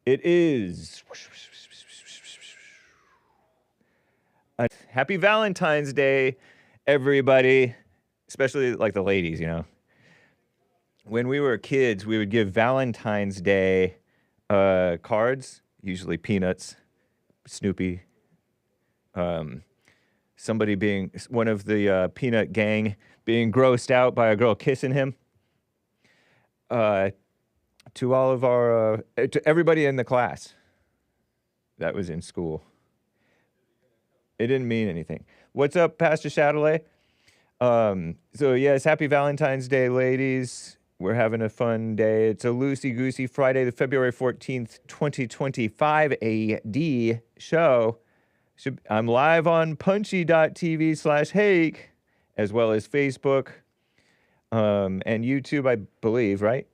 It is. Happy Valentine's Day, everybody, especially like the ladies, you know. When we were kids, we would give Valentine's Day cards, usually peanuts, Snoopy, somebody being, one of the peanut gang being grossed out by a girl kissing him. To all of our, to everybody in the class that was in school. It didn't mean anything. What's up, Pastor Chatelet? So yes, happy Valentine's Day, ladies. We're having a fun day. It's a loosey-goosey Friday, the February 14th, 2025 AD show. I'm live on punchy.tv/Hake, as well as Facebook and YouTube, I believe, right?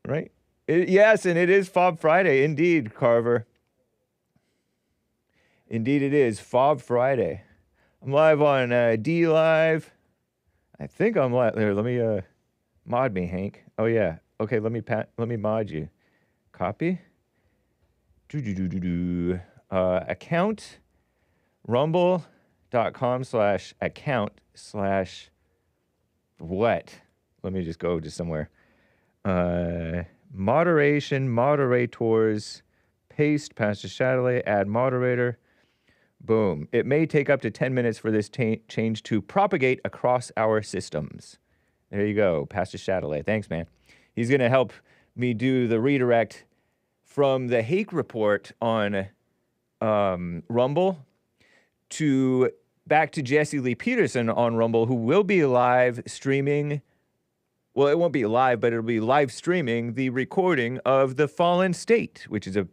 Right? Yes, and it is Fob Friday, indeed, Carver. Indeed it is, Fob Friday. I'm live on D Live. I think I'm live. There, let me mod me, Hank. Oh yeah. Okay, let me mod you. Copy. Account rumble.com/account/what? Let me just go to somewhere. Moderation, moderators, paste, Pastor Chatelet, add moderator. Boom. It may take up to 10 minutes for this change to propagate across our systems. There you go, Pastor Chatelet. Thanks, man. He's going to help me do the redirect from the Hake report on Rumble to back to Jesse Lee Peterson on Rumble, who will be live streaming. Well, it won't be live, but it'll be live streaming the recording of The Fallen State, which is a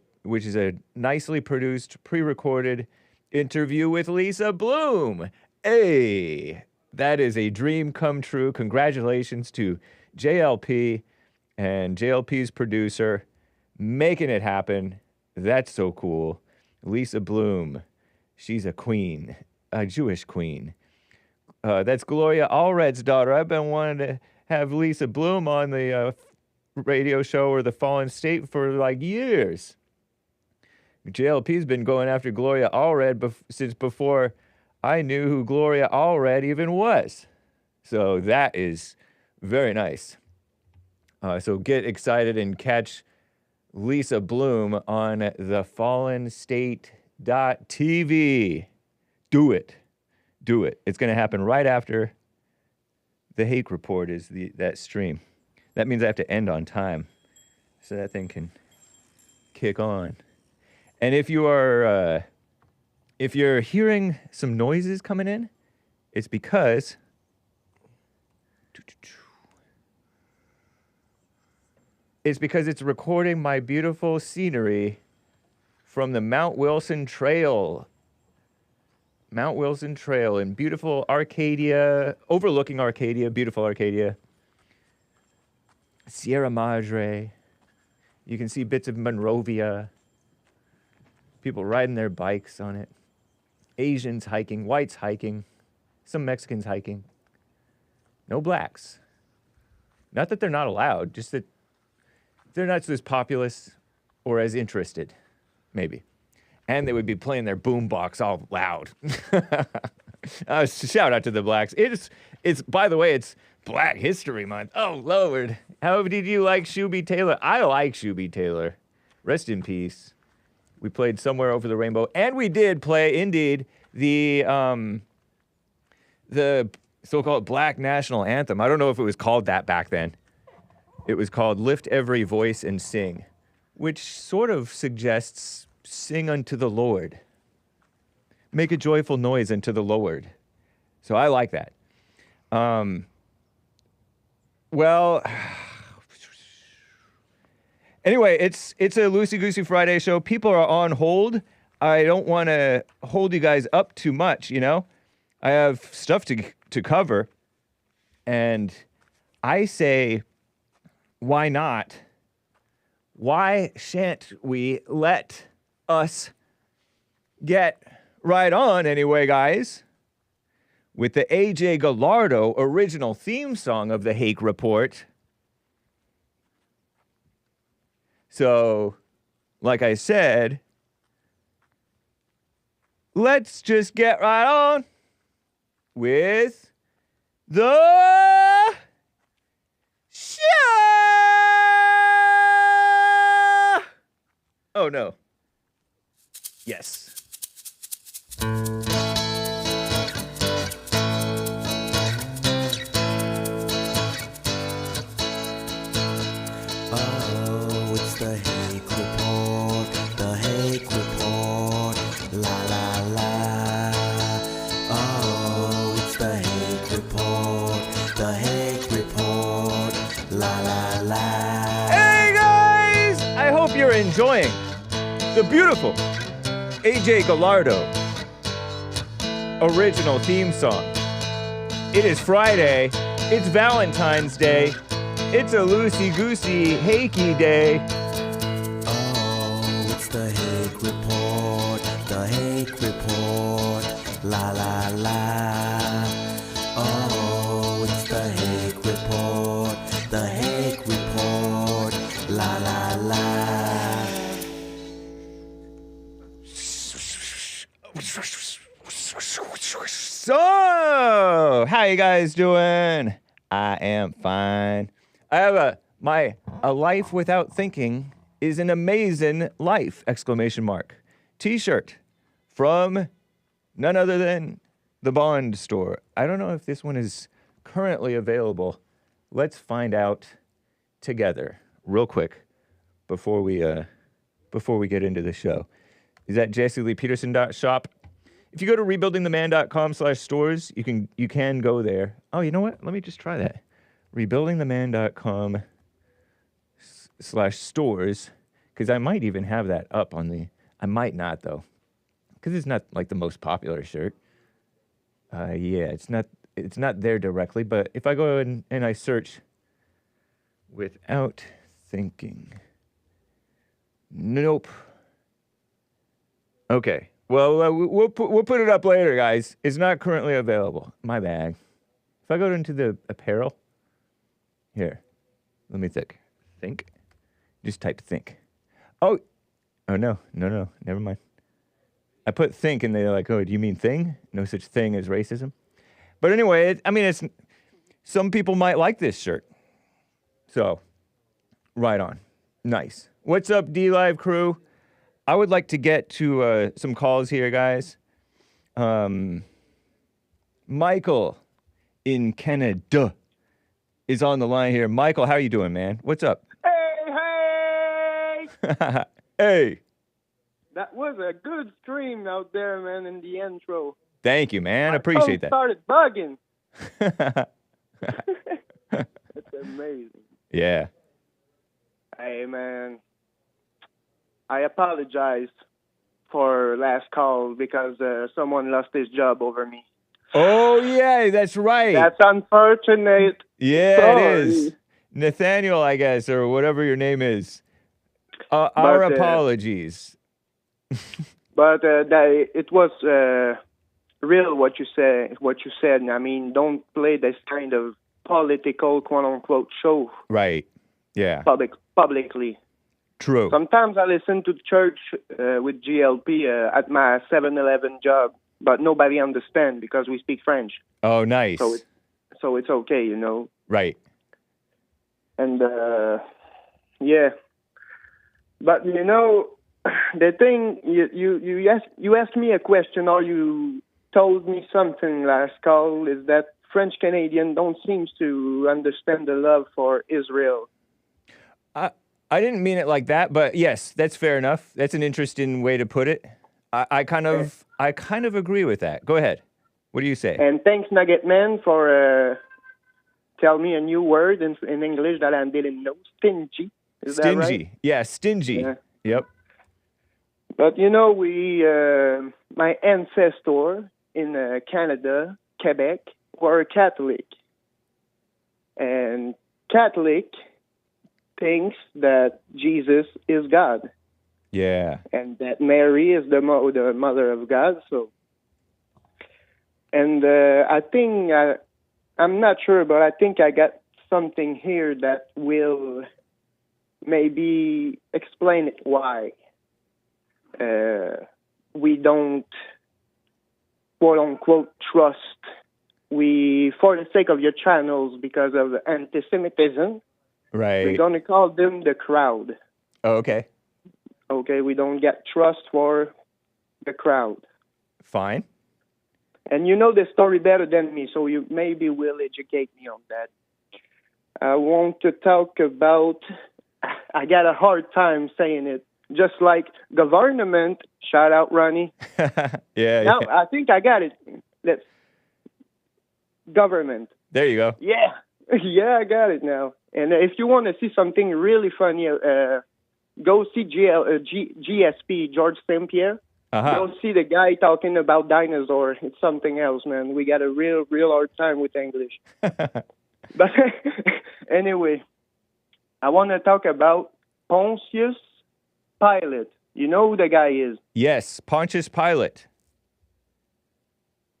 nicely produced, pre-recorded interview with Lisa Bloom. Hey, that is a dream come true. Congratulations to JLP and JLP's producer making it happen. That's so cool. Lisa Bloom, she's a queen, a Jewish queen. That's Gloria Allred's daughter. I've been wanting to have Lisa Bloom on the radio show or The Fallen State for like years. JLP's been going after Gloria Allred since before I knew who Gloria Allred even was. So that is very nice. So get excited and catch Lisa Bloom on thefallenstate.tv. Do it. Do it. It's going to happen right after the Hake report is that stream. That means I have to end on time so that thing can kick on. And if you're hearing some noises coming in, it's because it's recording my beautiful scenery from the Mount Wilson Trail. Mount Wilson Trail in beautiful Arcadia, overlooking Arcadia, beautiful Arcadia. Sierra Madre. You can see bits of Monrovia. People riding their bikes on it. Asians hiking, whites hiking, some Mexicans hiking. No blacks. Not that they're not allowed, just that they're not as populous or as interested, maybe. And they would be playing their boombox all loud. Shout out to the blacks. It's by the way, it's Black History Month. Oh, Lord. How did you like Shuby Taylor? I like Shuby Taylor. Rest in peace. We played Somewhere Over the Rainbow, and we did play, indeed, the so-called Black National Anthem. I don't know if it was called that back then. It was called Lift Every Voice and Sing, which sort of suggests sing unto the Lord. Make a joyful noise unto the Lord. So I like that. Well... Anyway, it's a loosey-goosey Friday show. People are on hold. I don't want to hold you guys up too much, you know? I have stuff to cover. And I say, why not? Why shan't we let us get right on anyway, guys? With the A.J. Gallardo original theme song of the Hake Report, So, like I said, let's just get right on with the show. Oh, no. Yes. Oh, it's the Hake Report, the Hake Report, la la la. Oh, it's the Hake Report, the Hake Report, la la la. Hey guys! I hope you're enjoying the beautiful AJ Gallardo original theme song. It is Friday. It's Valentine's Day. It's a loosey-goosey, Hakey day. Oh, it's the Hake Report, the Hake Report, la la la. Oh, it's the Hake Report, the Hake Report, la la la. So, how you guys doing? I am fine. I have a life without thinking is an amazing life! Exclamation mark. T-shirt from none other than the Bond store. I don't know if this one is currently available. Let's find out together, real quick, before we get into the show. Is that jesseleepeterson.shop? If you go to rebuildingtheman.com/stores, you can go there. Oh, you know what? Let me just try that. rebuildingtheman.com/stores, because I might even have that up on the... I might not, though, because it's not like the most popular shirt. Yeah, it's not there directly, but if I go and I search without thinking... Nope. Okay. Well, we'll put it up later, guys. It's not currently available. My bad. If I go into the apparel... Here, let me think. Think? Just type think. Oh no, never mind. I put think and they're like, oh, do you mean thing? No such thing as racism. But anyway, it's some people might like this shirt. So, right on. Nice. What's up, D-Live crew? I would like to get to some calls here, guys. Michael in Canada is on the line here. Michael, how you doing, man? What's up? Hey! Hey! That was a good stream out there, man, in the intro. Thank you, man. I appreciate that. Started bugging. That's amazing. Yeah. Hey, man. I apologize for last call because someone lost his job over me. Oh, yeah, that's right. That's unfortunate. Yeah, Sorry. It is. Nathaniel, I guess, or whatever your name is. Our apologies. But it was real what you said. I mean, don't play this kind of political, quote-unquote, show. Right. Yeah. Publicly. True. Sometimes I listen to church with GLP at my 7-Eleven job, but nobody understands because we speak French. Oh, nice. So it's okay, you know. Right. And yeah, but you know, the thing you asked me a question or you told me something last call is that French Canadian don't seem to understand the love for Israel. I didn't mean it like that, but yes, that's fair enough. That's an interesting way to put it. I kind of agree with that. Go ahead. What do you say? And thanks, Nugget Man, for tell me a new word in English that I didn't know. Stingy. Is that right? Stingy. Yeah, stingy. Yeah. Yep. But you know, my ancestor in Canada, Quebec, were Catholic, and Catholic thinks that Jesus is God. Yeah. And that Mary is the mother of God. So, and I think I'm not sure, but I think I got something here that will maybe explain it why we don't, quote unquote, trust. We, for the sake of your channels, because of anti-Semitism, Right. we're going to call them the crowd. Oh, okay. Okay, we don't get trust for the crowd. Fine. And you know the story better than me, so you maybe will educate me on that. I want to talk about, I got a hard time saying it, just like government, shout out Ronnie. Yeah. Now, I think I got it. Let's, government. There you go. Yeah. Yeah, I got it now. And if you want to see something really funny, go see GSP, George St. Pierre. Go see the guy talking about dinosaurs. It's something else, man. We got a real hard time with English. But anyway, I want to talk about Pontius Pilate. You know who the guy is? Yes, Pontius Pilate.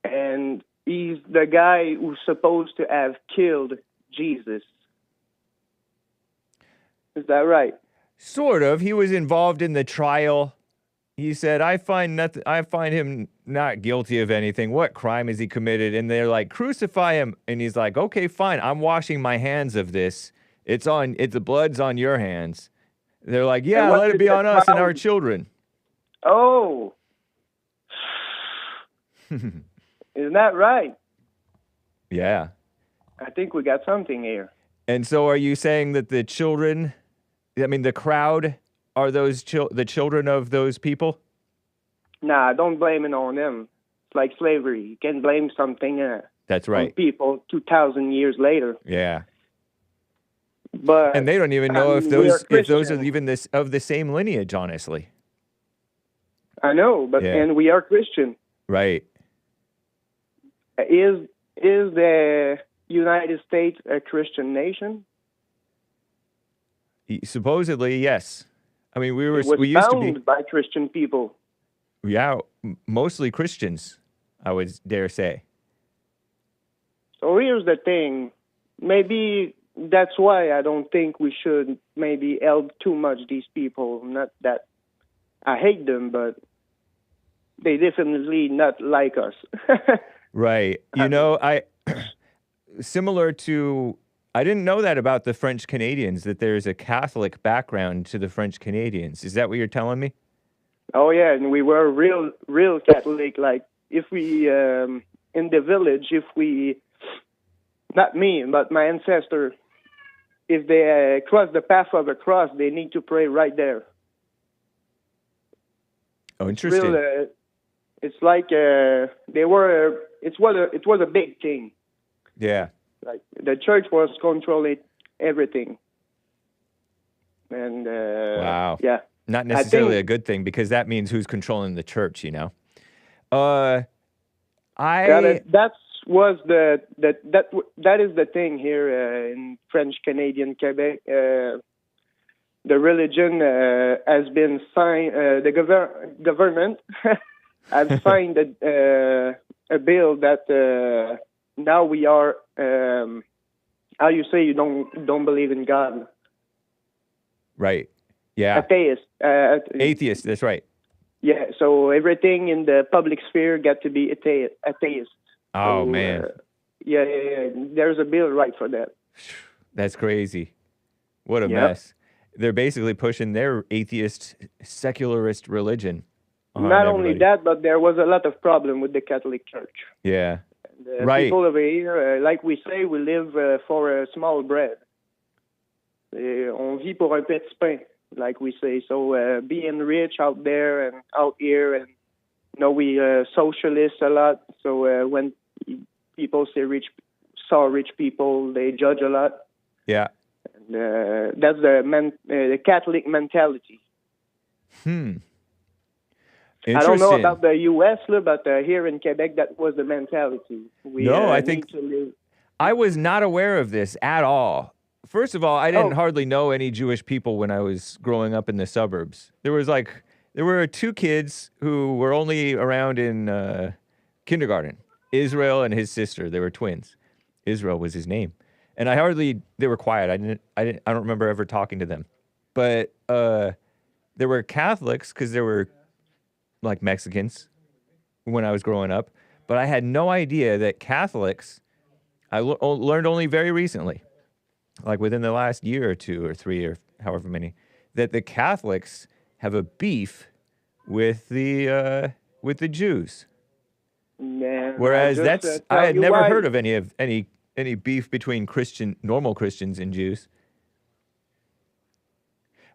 And he's the guy who's supposed to have killed Jesus. Is that right? Sort of. He was involved in the trial. He said, I find him not guilty of anything. What crime has he committed? And they're like, crucify him. And he's like, okay, fine. I'm washing my hands of this. The blood's on your hands. They're like, yeah, let it be on us and our children. Oh. Isn't that right? Yeah. I think we got something here. And so are you saying that the children, I mean, the crowd, are those the children of those people? Nah, don't blame it on them. It's like slavery. You can blame something That's right. on people 2,000 years later. Yeah. But and they don't even know if those are even of the same lineage, honestly. I know, but and we are Christian. Right. Is the United States a Christian nation? Supposedly, yes. I mean, we used to be by Christian people. Yeah, mostly Christians, I would dare say. So here's the thing. Maybe that's why I don't think we should maybe help too much these people. Not that I hate them, but they definitely not like us. Right. You know, similar to, I didn't know that about the French Canadians, that there's a Catholic background to the French Canadians. Is that what you're telling me? Oh, yeah, and we were real Catholic. Like, if we, in the village, not me, but my ancestor, if they cross the path of a cross, they need to pray right there. Oh, interesting. It's like it was a big thing. Yeah. Like, the church was controlling everything. And, wow. Yeah. Not necessarily a good thing, because that means who's controlling the church, you know? That is the thing here in French Canadian Quebec. The religion has been signed. The government has signed a bill that now we are. How you say you don't believe in God? Right. Yeah. Atheist. Atheist. That's right. Yeah. So everything in the public sphere got to be atheist. Oh, so, man. Yeah. There's a bill right for that. That's crazy. What a mess. They're basically pushing their atheist, secularist religion on Not everybody. only that, but there was a lot of problem with the Catholic Church. Yeah. And, right. People over here, like we say, we live for a small bread. On vit pour un petit pain, like we say. So being rich out there and out here, and we socialists a lot. So when people saw rich people, they judge a lot. Yeah. And that's the Catholic mentality. I don't know about the U.S., but here in Quebec, that was the mentality. I think I was not aware of this at all. First of all, I didn't hardly know any Jewish people when I was growing up in the suburbs. There were two kids who were only around in kindergarten. Israel and his sister. They were twins. Israel was his name. And they were quiet. I don't remember ever talking to them. But there were Catholics because there were like Mexicans when I was growing up. But I had no idea that Catholics, I learned only very recently, like within the last year or 2 or 3 or however many, that the Catholics have a beef with the Jews. Man, Whereas I had never heard of any beef between normal Christians and Jews.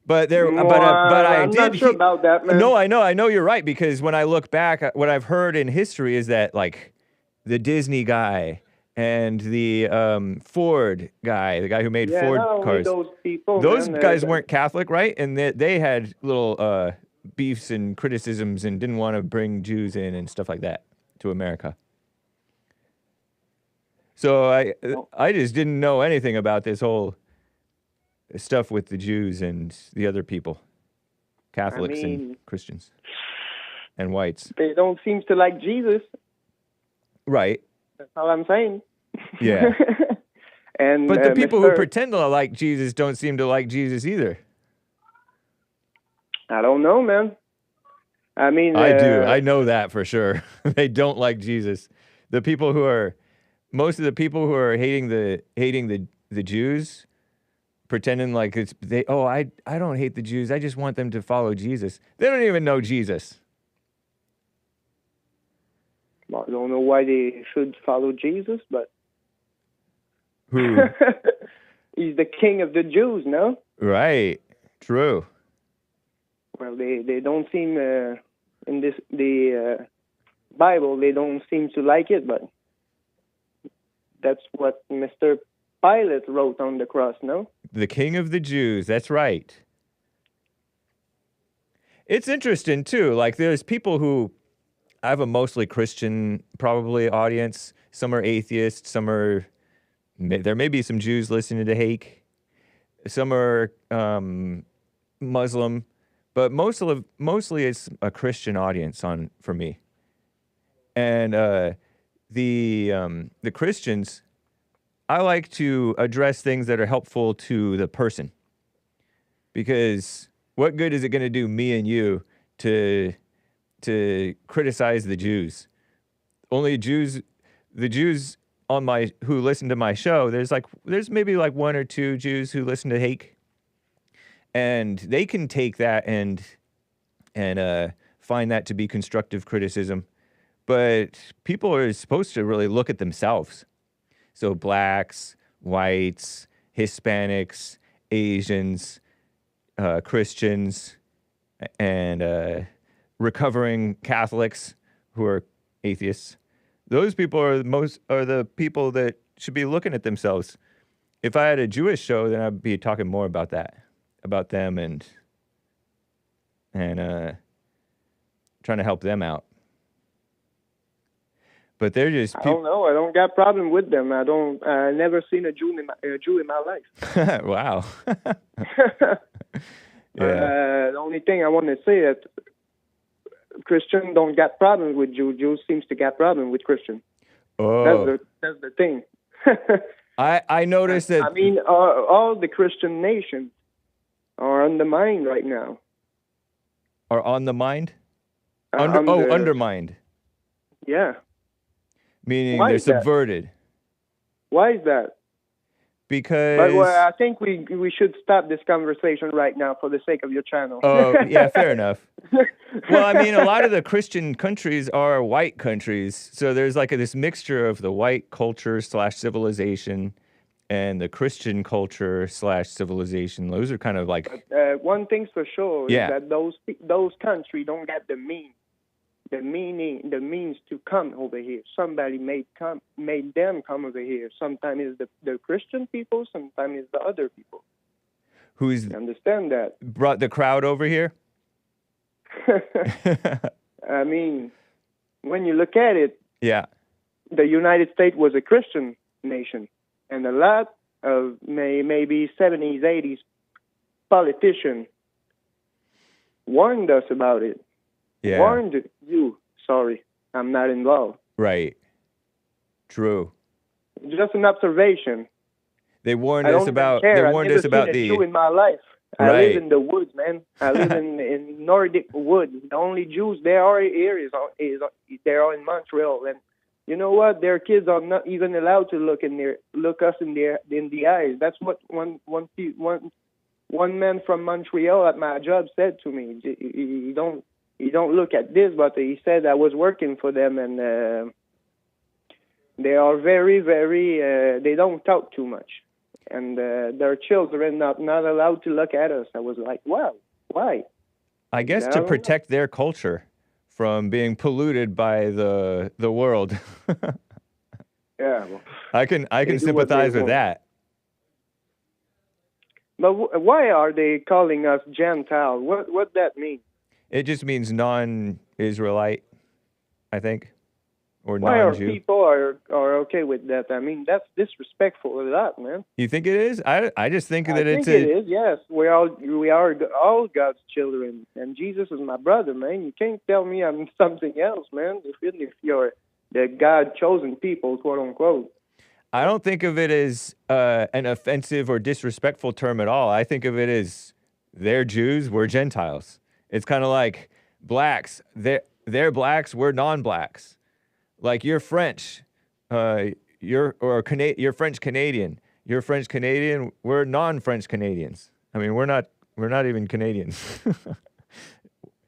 But I I'm did. not sure about that, man. No, I know you're right, because when I look back, what I've heard in history is that like the Disney guy and the Ford guy, the guy who made Ford cars, those guys weren't Catholic, right? And they had little beefs and criticisms and didn't want to bring Jews in and stuff like that to America. So I just didn't know anything about this whole stuff with the Jews and the other people, Catholics and Christians and whites. They don't seem to like Jesus. Right. That's all I'm saying. Yeah. And but the people who pretend to like Jesus don't seem to like Jesus either. I don't know, man. I mean, I do. I know that for sure. They don't like Jesus. Most of the people who are hating the Jews, pretending like I don't hate the Jews. I just want them to follow Jesus. They don't even know Jesus. Well, I don't know why they should follow Jesus, but who? He's the king of the Jews, no? Right. True. Well, they don't seem in the Bible. They don't seem to like it, but that's what Mr. Pilate wrote on the cross, no? The king of the Jews. That's right. It's interesting too. Like there's people who I have a mostly Christian probably audience. Some are atheists. There may be some Jews listening to Hake. Some are Muslim. But mostly it's a Christian audience for me. And the Christians, I like to address things that are helpful to the person. Because what good is it going to do me and you to criticize the Jews? Only the Jews who listen to my show, there's maybe like 1 or 2 Jews who listen to Hake. And they can take that and find that to be constructive criticism. But people are supposed to really look at themselves. So blacks, whites, Hispanics, Asians, Christians, and recovering Catholics who are atheists. Those people are the people that should be looking at themselves. If I had a Jewish show, then I'd be talking more about that. About them and trying to help them out. But they're just I don't know. I don't got problem with them. I never seen a Jew in my life. Wow. Yeah. The only thing I want to say is Christian don't get problems with Jew. Jews seems to get problem with Christian. Oh. That's the thing. I noticed that. I mean, all the Christian nations are undermined right now. Are on the mind? Undermined. Yeah. Meaning they're subverted. Why is that? Because... But I think we should stop this conversation right now for the sake of your channel. Oh, yeah, fair enough. Well, I mean, a lot of the Christian countries are white countries. So there's like this mixture of the white culture / civilization and the Christian culture / civilization. Those are kind of like... one thing's for sure is that those countries don't get the means to come over here. Somebody made them come over here. Sometimes it's the Christian people, sometimes it's the other people. You understand that? Brought the crowd over here? I mean, when you look at it, yeah, the United States was a Christian nation. And a lot of maybe 70s, 80s politicians warned us about it. Yeah. Warned you. Sorry, I'm not involved. Right. True. Just an observation. They warned us about. They warned us about the. Jew in my life. I Right. live in the woods, man. I live in Nordic woods. The only Jews there are here is they are in Montreal, and you know what? Their kids are not even allowed to look us in the eyes. That's what one man from Montreal at my job said to me. He don't look at this, but he said I was working for them, and they are very, very. They don't talk too much, and their children not allowed to look at us. I was like, wow, why? I guess to protect their culture from being polluted by the world. Yeah, well, I can sympathize with that. But why are they calling us Gentile? What that mean? It just means non-Israelite, I think, or Why are non-Jew. people are okay with that? I mean, that's disrespectful a lot, man. You think it is? I just think that I think it is. Yes, we are all God's children, and Jesus is my brother, man. You can't tell me I'm something else, man. If you're the God chosen people, quote unquote. I don't think of it as an offensive or disrespectful term at all. I think of it as they're Jews, we're Gentiles. It's kind of like blacks. They're blacks, we're non-blacks. Like you're French, you're French Canadian. You're French Canadian, we're non-French Canadians. I mean, we're not even Canadians.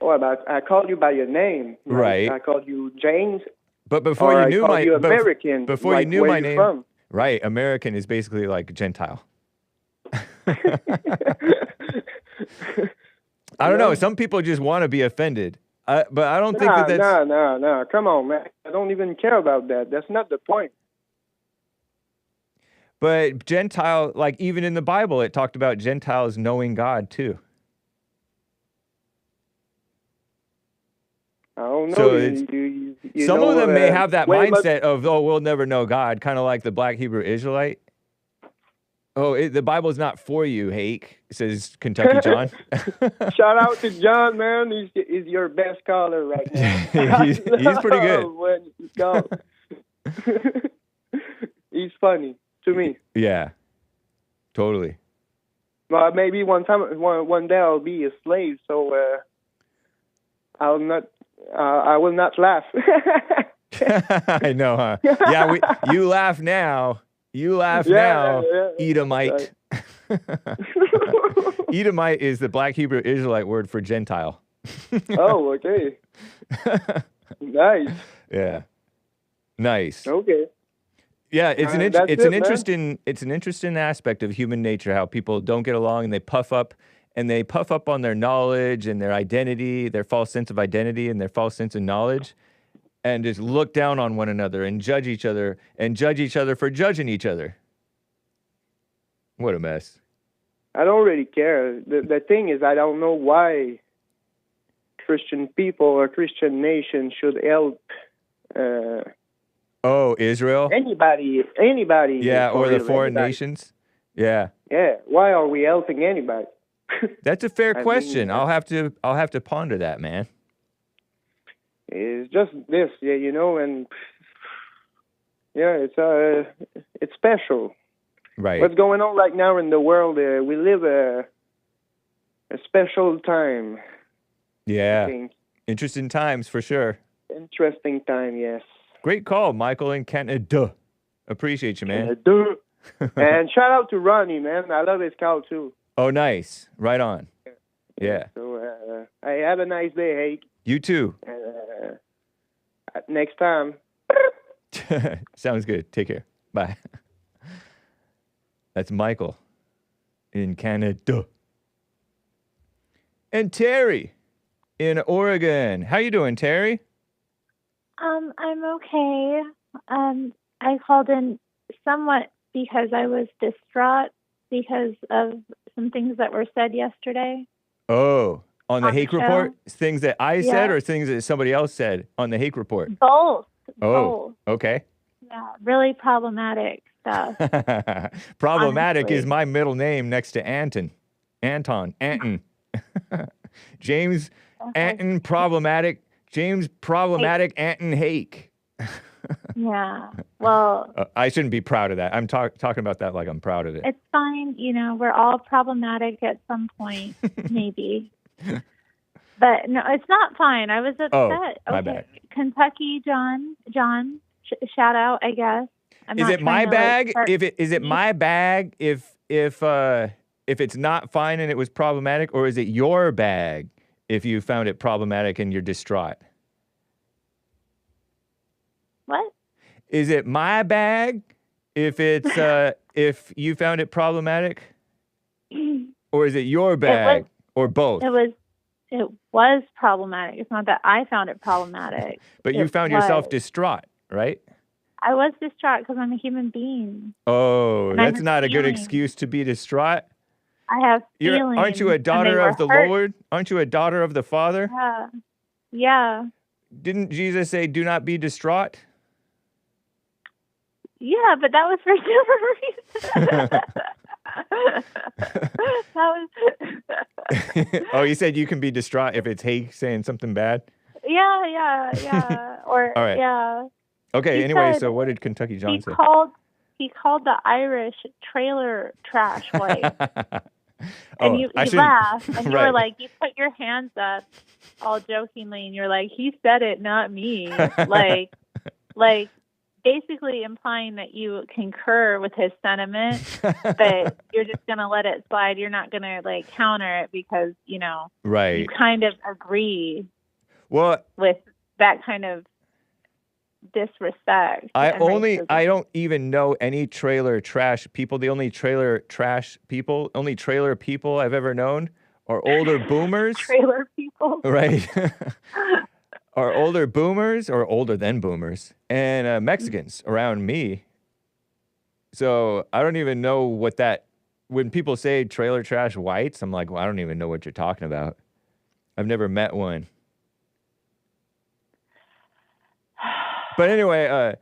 I called you by your name, right? I called you James. But before you knew my American, before like, you knew my name, from? Right? American is basically like Gentile. I don't know. Some people just want to be offended, but I don't think that's. No. Come on, man. I don't even care about that. That's not the point. But Gentile, like even in the Bible, it talked about Gentiles knowing God too. I don't know. So you some know, of them may have that way mindset of, oh, we'll never know God, kind of like the Black Hebrew Israelite. Oh, the Bible's not for you, Hake, says Kentucky John. Shout out to John, man. He's your best caller right now. he's pretty good. When he goes. He's funny to me. Yeah, totally. Well, maybe one day I'll be a slave, so I will not laugh. I know, huh? Yeah, you laugh now. Yeah. Edomite. Right. Edomite is the Black Hebrew Israelite word for Gentile. Oh, okay. Nice. Yeah. Nice. Okay. Yeah, it's an interesting aspect of human nature, how people don't get along and they puff up on their knowledge and their identity, their false sense of identity and their false sense of knowledge, and just look down on one another and judge each other for judging each other. What a mess. I don't really care. The thing is, I don't know why Christian people or Christian nation should help Israel? Anybody. Yeah, or the foreign nations? Yeah. Yeah, why are we helping anybody? That's a fair question. I'll have to ponder that, man. It's just this, yeah, you know, and yeah, it's special. Right. What's going on right now in the world? We live a special time. Yeah. I think. Interesting times for sure. Interesting time, yes. Great call, Michael in Canada. Appreciate you, man. And shout out to Ronnie, man. I love his call too. Oh, nice. Right on. Yeah. So, hey, have a nice day, Hake. You too. Next time. Sounds good. Take care. Bye. That's Michael in Canada. And Terry in Oregon. How you doing, Terry? I'm okay. I called in somewhat because I was distraught because of some things that were said yesterday. Oh, on the Hake report? Things that I said or things that somebody else said on the Hake report? Both. Oh, both. Okay. Yeah, really problematic stuff. Problematic honestly. is my middle name next to Anton. James Anton Problematic. James Problematic Anton Hake. Yeah. Well, I shouldn't be proud of that. I'm talking about that like I'm proud of it. it's fine. We're all problematic at some point, maybe. But no, it's not fine. I was upset. Oh, my bad. Kentucky, John, shout out, I guess. Is it my bag? Is it my bag if it's not fine and it was problematic, or is it your bag if you found it problematic and you're distraught? What? Is it my bag if it's if you found it problematic, or is it your bag, or both? It was problematic. It's not that I found it problematic. But you found yourself distraught, right? I was distraught because I'm a human being. Oh, that's not a good excuse to be distraught. I have feelings. Aren't you a daughter of the Lord? Aren't you a daughter of the Father? Yeah. Yeah. Didn't Jesus say, "Do not be distraught"? Yeah, but that was for different reasons. Oh, you said you can be distraught if it's Hake saying something bad? Yeah. Or all right. Yeah. Okay, anyway, so what did Kentucky John say? He called the Irish trailer trash white. And you laughed, and you were like, you put your hands up all jokingly, and you're like, he said it, not me. like basically implying that you concur with his sentiment, but you're just going to let it slide. You're not going to counter it because, right. you kind of agree with that kind of disrespect. I don't even know any trailer trash people. The only trailer people I've ever known are older boomers. Trailer people. Right. Are older boomers or older than boomers and Mexicans around me. So I don't even know what that, when people say trailer trash whites, I'm like, well, I don't even know what you're talking about. I've never met one. But anyway,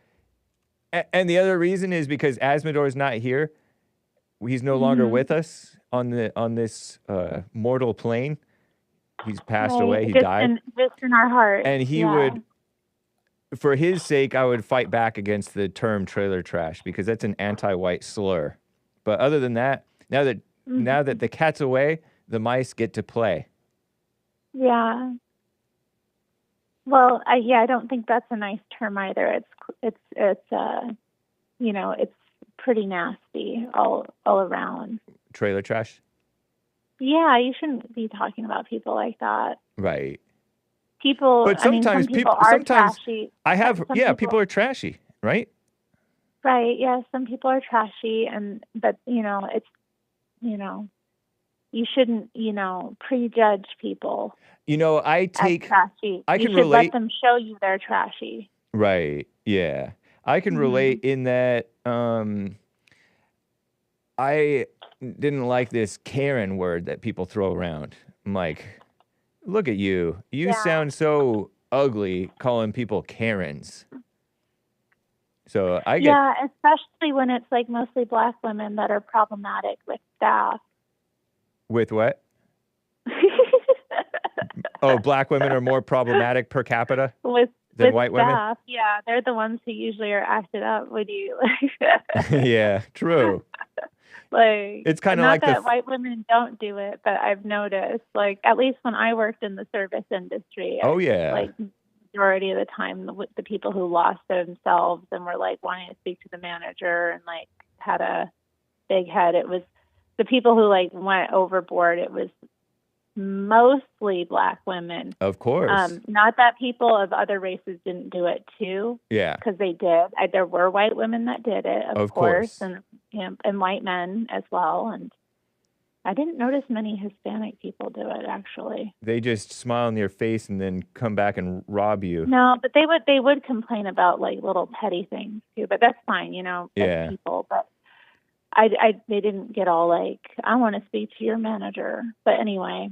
and the other reason is because Asmodor's not here. He's no longer with us on this mortal plane. He's passed away. He died. Just in our heart. And he would, for his sake, I would fight back against the term trailer trash because that's an anti-white slur. But other than that, now that the cat's away, the mice get to play. Yeah. Well, I don't think that's a nice term either. It's pretty nasty all around. Trailer trash? Yeah, you shouldn't be talking about people like that. Right. But sometimes some people are trashy. People are trashy, right? Right. Yeah, some people are trashy, but it's you shouldn't prejudge people. I trashy. I can you should relate. Let them show you they're trashy. Right. Yeah, I can relate in that. I didn't like this Karen word that people throw around. I'm like, look at you. You sound so ugly calling people Karens. So I get... Yeah, especially when it's mostly black women that are problematic with staff. With what? Oh, black women are more problematic per capita than white staff. women? Yeah, they're the ones who usually are acted up with you. Yeah, true. It's kind of not that white women don't do it, but I've noticed, at least when I worked in the service industry. Oh, yeah. Majority of the time, the people who lost themselves and were wanting to speak to the manager and had a big head. It was the people who went overboard. It was mostly black women. Of course. Not that people of other races didn't do it too. Yeah. Because they did. There were white women that did it, of course. And white men as well. And I didn't notice many Hispanic people do it, actually. They just smile in your face and then come back and rob you. No, but they would complain about little petty things too. But that's fine, as people. But they didn't get all I want to speak to your manager. But anyway,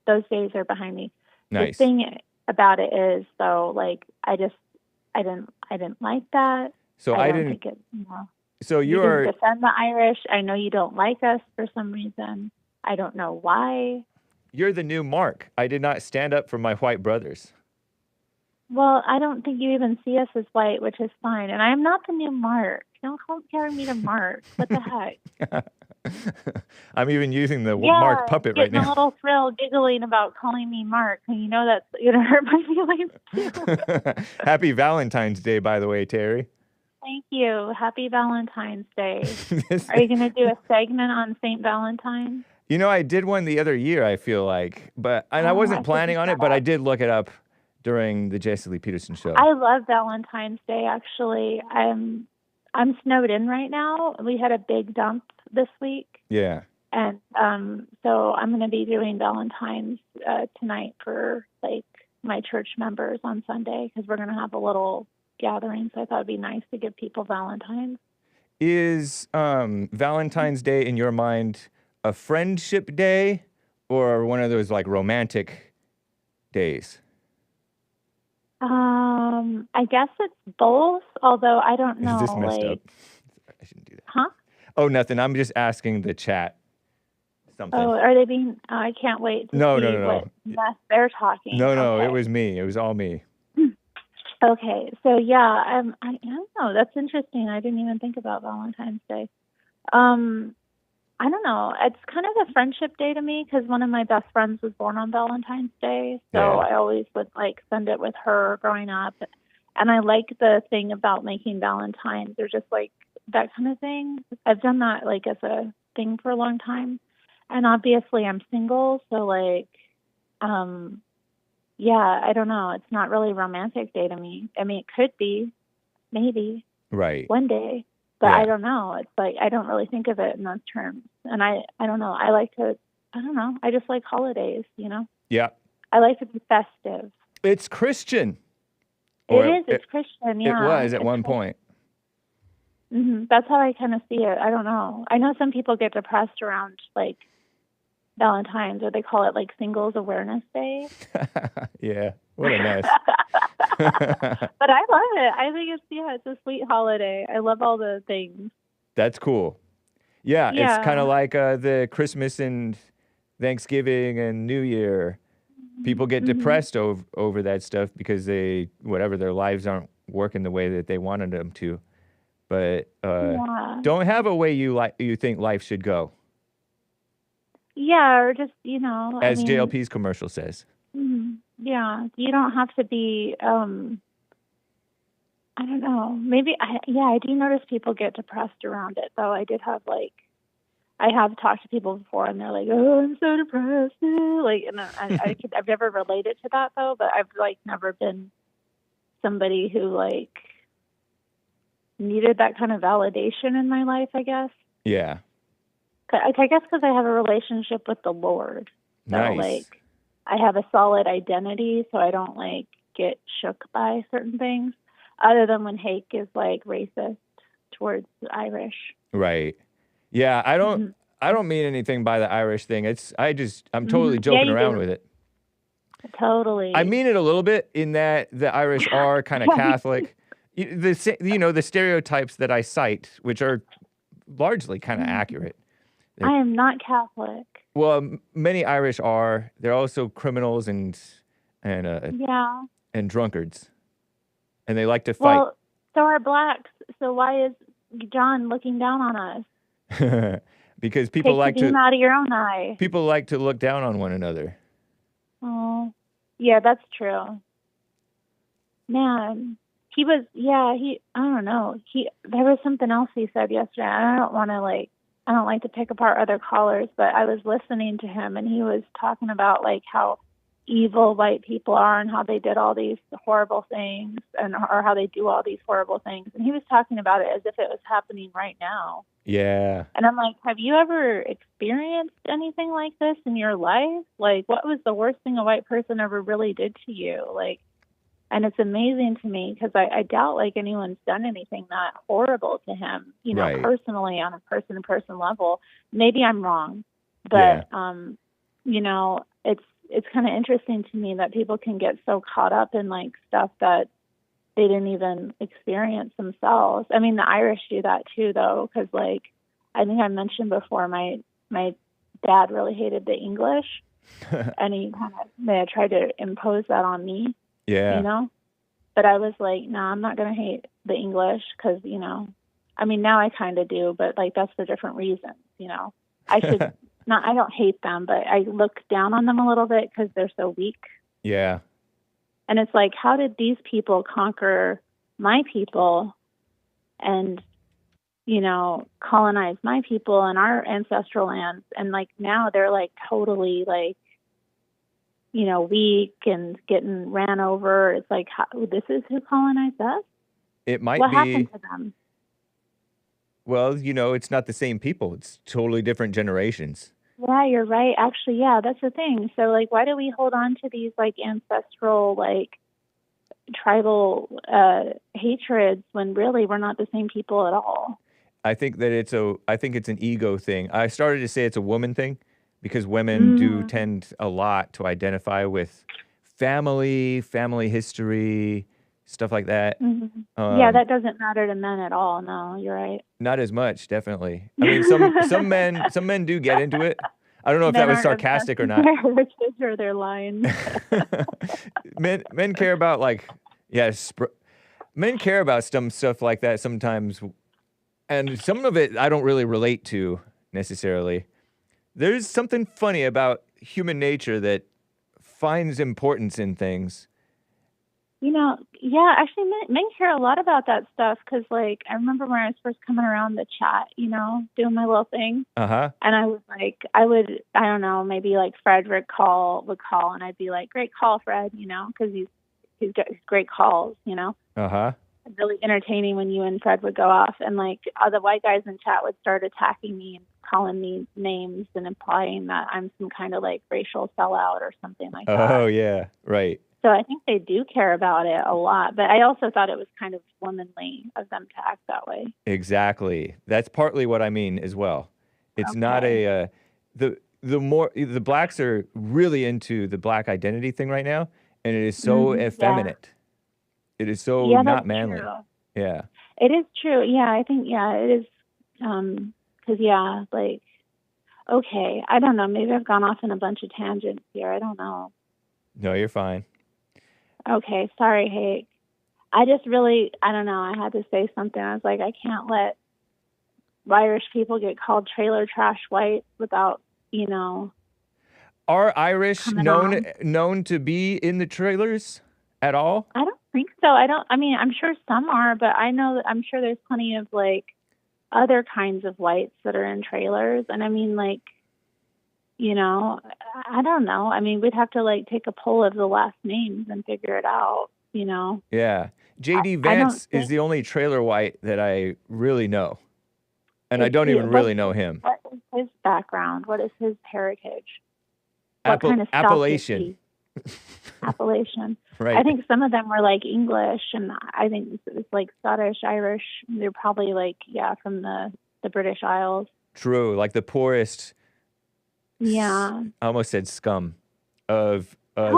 those days are behind me. Nice. The thing about it is, though, I didn't like that. So I didn't think it. So you didn't defend the Irish. I know you don't like us for some reason. I don't know why. You're the new Mark. I did not stand up for my white brothers. Well, I don't think you even see us as white, which is fine. And I am not the new Mark. Don't compare me to Mark. What the heck? I'm even using the Yeah, Mark puppet right getting a now. little thrill, giggling about calling me Mark. And you know that's going to hurt my feelings too. Happy Valentine's Day, by the way, Terry. Thank you. Happy Valentine's Day. Are you going to do a segment on St. Valentine? You know, I did one the other year, I feel like, and I wasn't planning on it, but I did look it up during the Jesse Lee Peterson show. I love Valentine's Day, actually. I'm snowed in right now. We had a big dump this week. Yeah. And so I'm going to be doing Valentine's tonight for like my church members on Sunday because we're going to have a little gathering. So I thought it'd be nice to give people Valentine's. Is Valentine's Day in your mind a friendship day or one of those like romantic days? I guess it's both, although I don't know. Is this messed like, up? I shouldn't do that. Huh? Oh, nothing. I'm just asking the chat something. Oh, are they being? I can't wait to No, see no, no, no. what mess they're talking. No, Okay. it was me. It was all me. Okay, so yeah, I don't know. That's interesting. I didn't even think about Valentine's Day. I don't know. It's kind of a friendship day to me because one of my best friends was born on Valentine's Day, so Yeah. I always would like spend it with her growing up. And I like the thing about making Valentines. They're just like that kind of thing. I've done that like as a thing for a long time, and obviously I'm single, so like, yeah, I don't know. It's not really a romantic day to me. I mean, it could be, maybe, Right. one day, but Yeah. I don't know. It's like I don't really think of it in those terms. And I don't know. I like to, I don't know. I just like holidays, you know? Yeah. I like to be festive. It's Christian. It's Christian, yeah. It was at It's one point. Mm-hmm. That's how I kind of see it. I don't know. I know some people get depressed around like Valentine's, or they call it like Singles Awareness Day. Yeah. What a mess. But I love it. I think it's a sweet holiday. I love all the things. That's cool. Yeah. Yeah. It's kind of like the Christmas and Thanksgiving and New Year. People get depressed over that stuff because their lives aren't working the way that they wanted them to. But don't have a way you think life should go. Yeah, or just, you know. As JLP's commercial says. Yeah, you don't have to be, I don't know. Maybe, I do notice people get depressed around it, though. I have talked to people before, and they're like, "Oh, I'm so depressed." Like, and I've never related to that though. But I've like never been somebody who like needed that kind of validation in my life. I guess. Yeah. I guess because I have a relationship with the Lord. So Nice. like, I have a solid identity, so I don't like get shook by certain things. Other than when Hake is like racist towards the Irish. Right. Yeah, I don't mean anything by the Irish thing. I'm totally joking around with it. Totally. I mean it a little bit in that the Irish are kind of Catholic. The stereotypes that I cite, which are largely kind of accurate. I am not Catholic. Well, many Irish are. They're also criminals and drunkards, and they like to fight. Well, so are blacks. So why is John looking down on us? Because people Take the beam out of your own eye. People like to look down on one another. Oh, yeah, that's true. Man, I don't know. There was something else he said yesterday. I don't like to pick apart other callers, but I was listening to him, and he was talking about like how evil white people are and how they did all these horrible things or how they do all these horrible things. And he was talking about it as if it was happening right now. Yeah. And I'm like, have you ever experienced anything like this in your life? Like, what was the worst thing a white person ever really did to you? Like, and it's amazing to me because I doubt like anyone's done anything that horrible to him, Right. personally on a person-to-person level. Maybe I'm wrong, but, it's kind of interesting to me that people can get so caught up in like stuff that they didn't even experience themselves. I mean, the Irish do that too, though, because like I think I mentioned before, my dad really hated the English, and he kind of tried to impose that on me. Yeah. But I was like, no, I'm not going to hate the English because, you know, I mean, now I kind of do, but like that's for different reasons, you know. I should not, I don't hate them, but I look down on them a little bit because they're so weak. Yeah. And it's like, how did these people conquer my people and, you know, colonize my people and our ancestral lands? And like now they're like totally like, you know, weak and getting ran over. It's like, this is who colonized us? It might what be. What happened to them? Well, you know, it's not the same people. It's totally different generations. Yeah, you're right. Actually, yeah, that's the thing. So, like, why do we hold on to these, like, ancestral, like, tribal hatreds when really we're not the same people at all? I think that I think it's an ego thing. I started to say it's a woman thing because women do tend a lot to identify with family history, stuff like that. Yeah, that doesn't matter to men at all. No, you're right. Not as much, definitely. I mean, some men do get into it. I don't know if Men that was aren't sarcastic or not. Their heritage or their lines. men care about like, men care about some stuff like that sometimes, and some of it I don't really relate to necessarily. There's something funny about human nature that finds importance in things. You know, yeah, actually, men care a lot about that stuff because, like, I remember when I was first coming around the chat, you know, doing my little thing. Uh-huh. And I was like, I don't know, maybe like Frederick would call, and I'd be like, great call, Fred, you know, because he's got great calls, you know. Uh-huh. Really entertaining when you and Fred would go off, and like all the white guys in chat would start attacking me and calling me names and implying that I'm some kind of like racial sellout or something like that. Oh, yeah, right. So I think they do care about it a lot, but I also thought it was kind of womanly of them to act that way. Exactly. That's partly what I mean as well. It's not a the blacks are really into the black identity thing right now, and it is so effeminate. Yeah. It is so not manly. True. Yeah. It is true. Yeah, I think it is. Because like, okay, I don't know. Maybe I've gone off in a bunch of tangents here. I don't know. No, you're fine. Okay, sorry, Hake. I just really, I don't know, I had to say something. I was like, I can't let Irish people get called trailer trash whites without, you know. Are Irish known to be in the trailers at all? I don't think so. I mean, I'm sure some are, but I'm sure there's plenty of, like, other kinds of whites that are in trailers. And I mean, like, you know, I don't know. I mean, we'd have to like take a poll of the last names and figure it out, you know? Yeah. J.D. Vance is the only trailer white that I really know. And I don't even really know him. What is his background? What is his heritage? What kind of stuff Appalachian. Appalachian. Right. I think some of them were like English, and I think it's like Scottish, Irish. They're probably like, from the British Isles. True. Like the poorest... Yeah. I almost said scum of I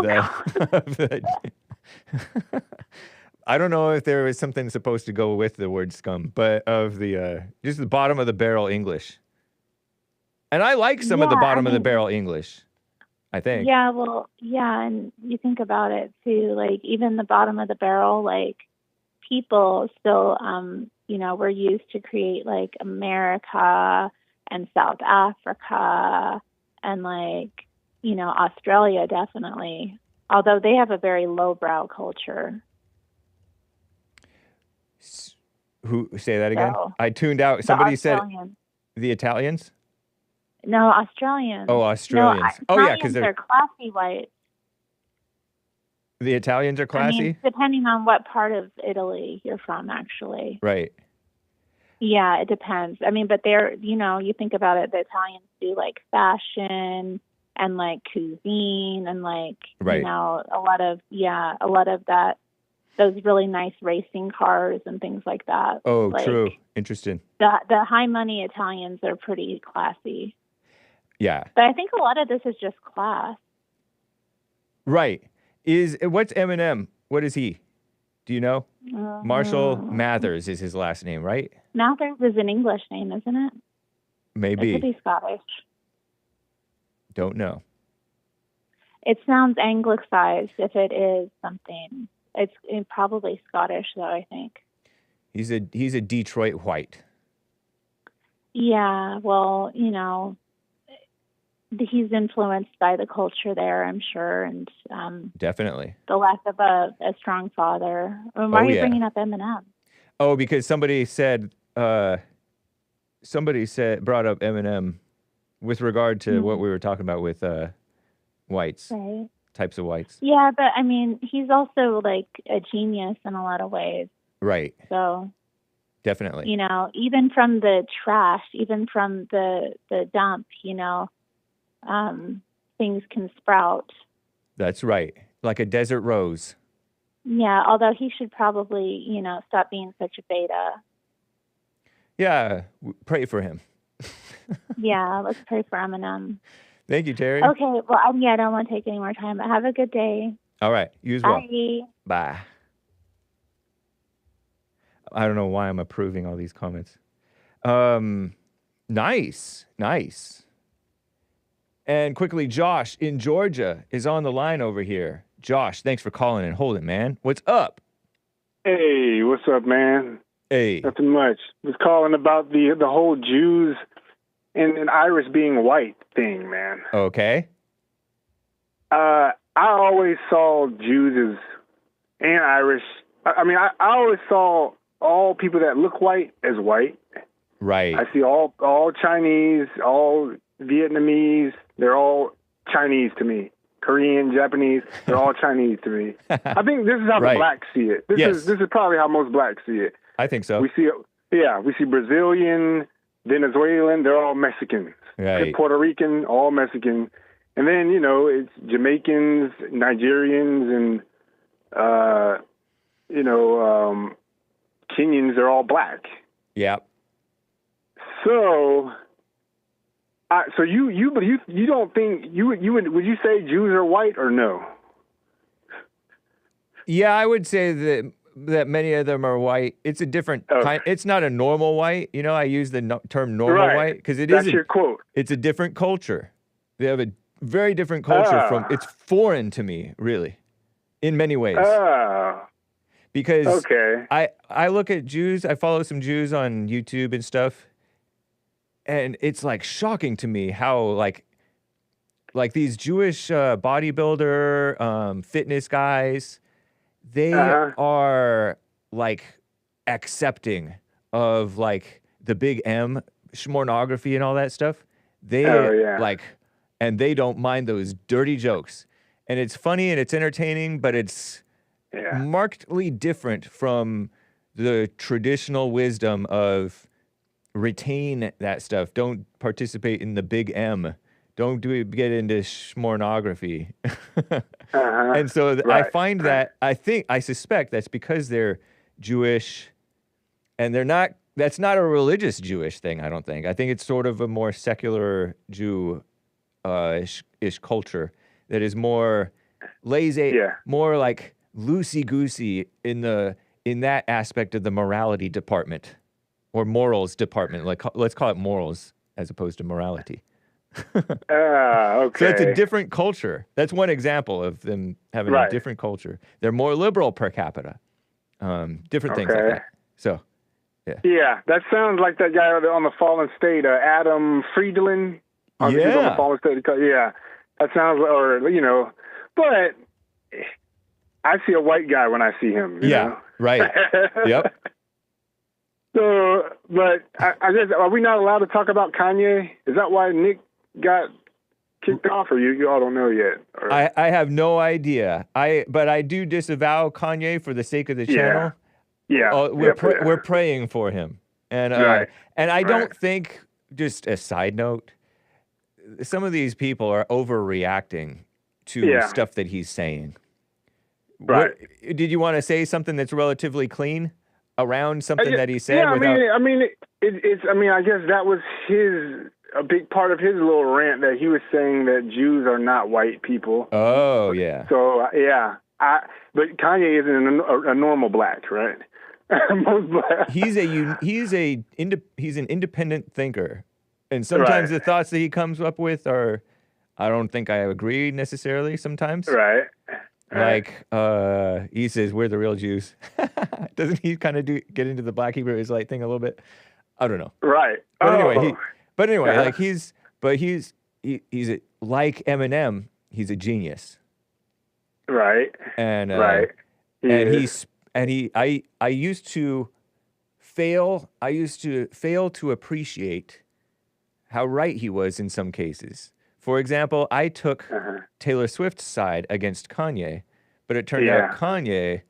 don't know if there was something supposed to go with the word scum, but of the just the bottom of the barrel English. And I like some of the bottom of the barrel English, I think. Yeah, well, yeah, and you think about it too, like even the bottom of the barrel, like people still you know, were used to create like America and South Africa. And like, you know, Australia definitely, although they have a very lowbrow culture. Who say that again? So, I tuned out. Somebody said the Italians. No, Australians. Oh, Australians. No, yeah, because they're classy white. The Italians are classy. I mean, depending on what part of Italy you're from, actually. Right. Yeah, it depends. I mean, but they're, you know, you think about it, the Italians do like fashion and like cuisine and like, you know, a lot of that, those really nice racing cars and things like that. Oh, like, true. Interesting. The high money Italians are pretty classy. Yeah. But I think a lot of this is just class. Right. What's Eminem? What is he? Do you know? Marshall Mathers is his last name, right? Mathers is an English name, isn't it? Maybe. It could be Scottish. Don't know. It sounds anglicized if it is something. It's probably Scottish, though, I think. He's a Detroit white. Yeah, well, you know, he's influenced by the culture there, I'm sure, and Definitely. the lack of a strong father. And why are you bringing up Eminem? Oh, because somebody brought up Eminem with regard to what we were talking about with whites, right. Types of whites. Yeah, but I mean, he's also like a genius in a lot of ways. Right. So definitely. You know, even from the trash, even from the dump, you know, things can sprout. That's right. Like a desert rose. Yeah, although he should probably, you know, stop being such a beta. Yeah, pray for him. Yeah, let's pray for Eminem. Thank you, Terry. Okay, well, I don't want to take any more time, but have a good day. All right, you as Bye. well. Bye. I don't know why I'm approving all these comments. Nice. And quickly, Josh in Georgia is on the line over here. Josh, thanks for calling and holding, man. What's up? Hey, what's up, man? Hey. Nothing much. Was calling about the whole Jews and Irish being white thing, man. Okay. I always saw Jews and Irish. I mean, I always saw all people that look white as white. Right. I see all Chinese, all Vietnamese. They're all Chinese to me. Korean, Japanese, they're all Chinese to me. I think this is how the blacks see it. This is probably how most blacks see it. I think so. We see Brazilian, Venezuelan, they're all Mexicans. Right. Puerto Rican, all Mexican. And then, you know, it's Jamaicans, Nigerians, and, Kenyans, they're all black. Yeah. So you don't think would you say Jews are white or no? Yeah, I would say that many of them are white. It's a different kind. It's not a normal white. You know, I use the term normal white because that's your quote. It's a different culture. They have a very different culture from. It's foreign to me, really, in many ways. Because I look at Jews. I follow some Jews on YouTube and stuff. And it's like shocking to me how like these Jewish bodybuilder fitness guys, they are like accepting of like the big M, schmornography and all that stuff. They and they don't mind those dirty jokes. And it's funny and it's entertaining, but it's markedly different from the traditional wisdom of retain that stuff. Don't participate in the big M. Don't get into schmornography. And so I find that I suspect that's because they're Jewish, and they're not. That's not a religious Jewish thing. I don't think. I think it's sort of a more secular Jew-ish culture that is more lazy, more like loosey-goosey in that aspect of the morality department. Or morals department, like let's call it morals as opposed to morality. Okay. So it's a different culture. That's one example of them having a different culture. They're more liberal per capita. Different things like that. So, yeah. Yeah, that sounds like that guy on the Fallen State, Adam Friedland. On the Fallen State. Yeah, that sounds, but I see a white guy when I see him. You know? Right. Yep. So, but I guess, are we not allowed to talk about Kanye? Is that why Nick got kicked off, or you all don't know yet? Or? I have no idea. But I do disavow Kanye for the sake of the channel. Yeah. We're praying for him. And I don't think, just a side note, some of these people are overreacting to stuff that he's saying. Right. Did you want to say something that's relatively clean around something that he said? Yeah, I mean, I guess that was a big part of his little rant, that he was saying that Jews are not white people. Oh, yeah. So, but Kanye isn't a normal black, right? Most black. He's an independent thinker. And sometimes the thoughts that he comes up with are, I don't think I agree necessarily sometimes. Right. Like, he says, we're the real Jews. Doesn't he kind of get into the Black Hebrew Israelite thing a little bit? I don't know. Right. But anyway, like he's like Eminem, he's a genius. Right. And right. I used to fail to appreciate how right he was in some cases. For example, I took Taylor Swift's side against Kanye, but it turned out Kanye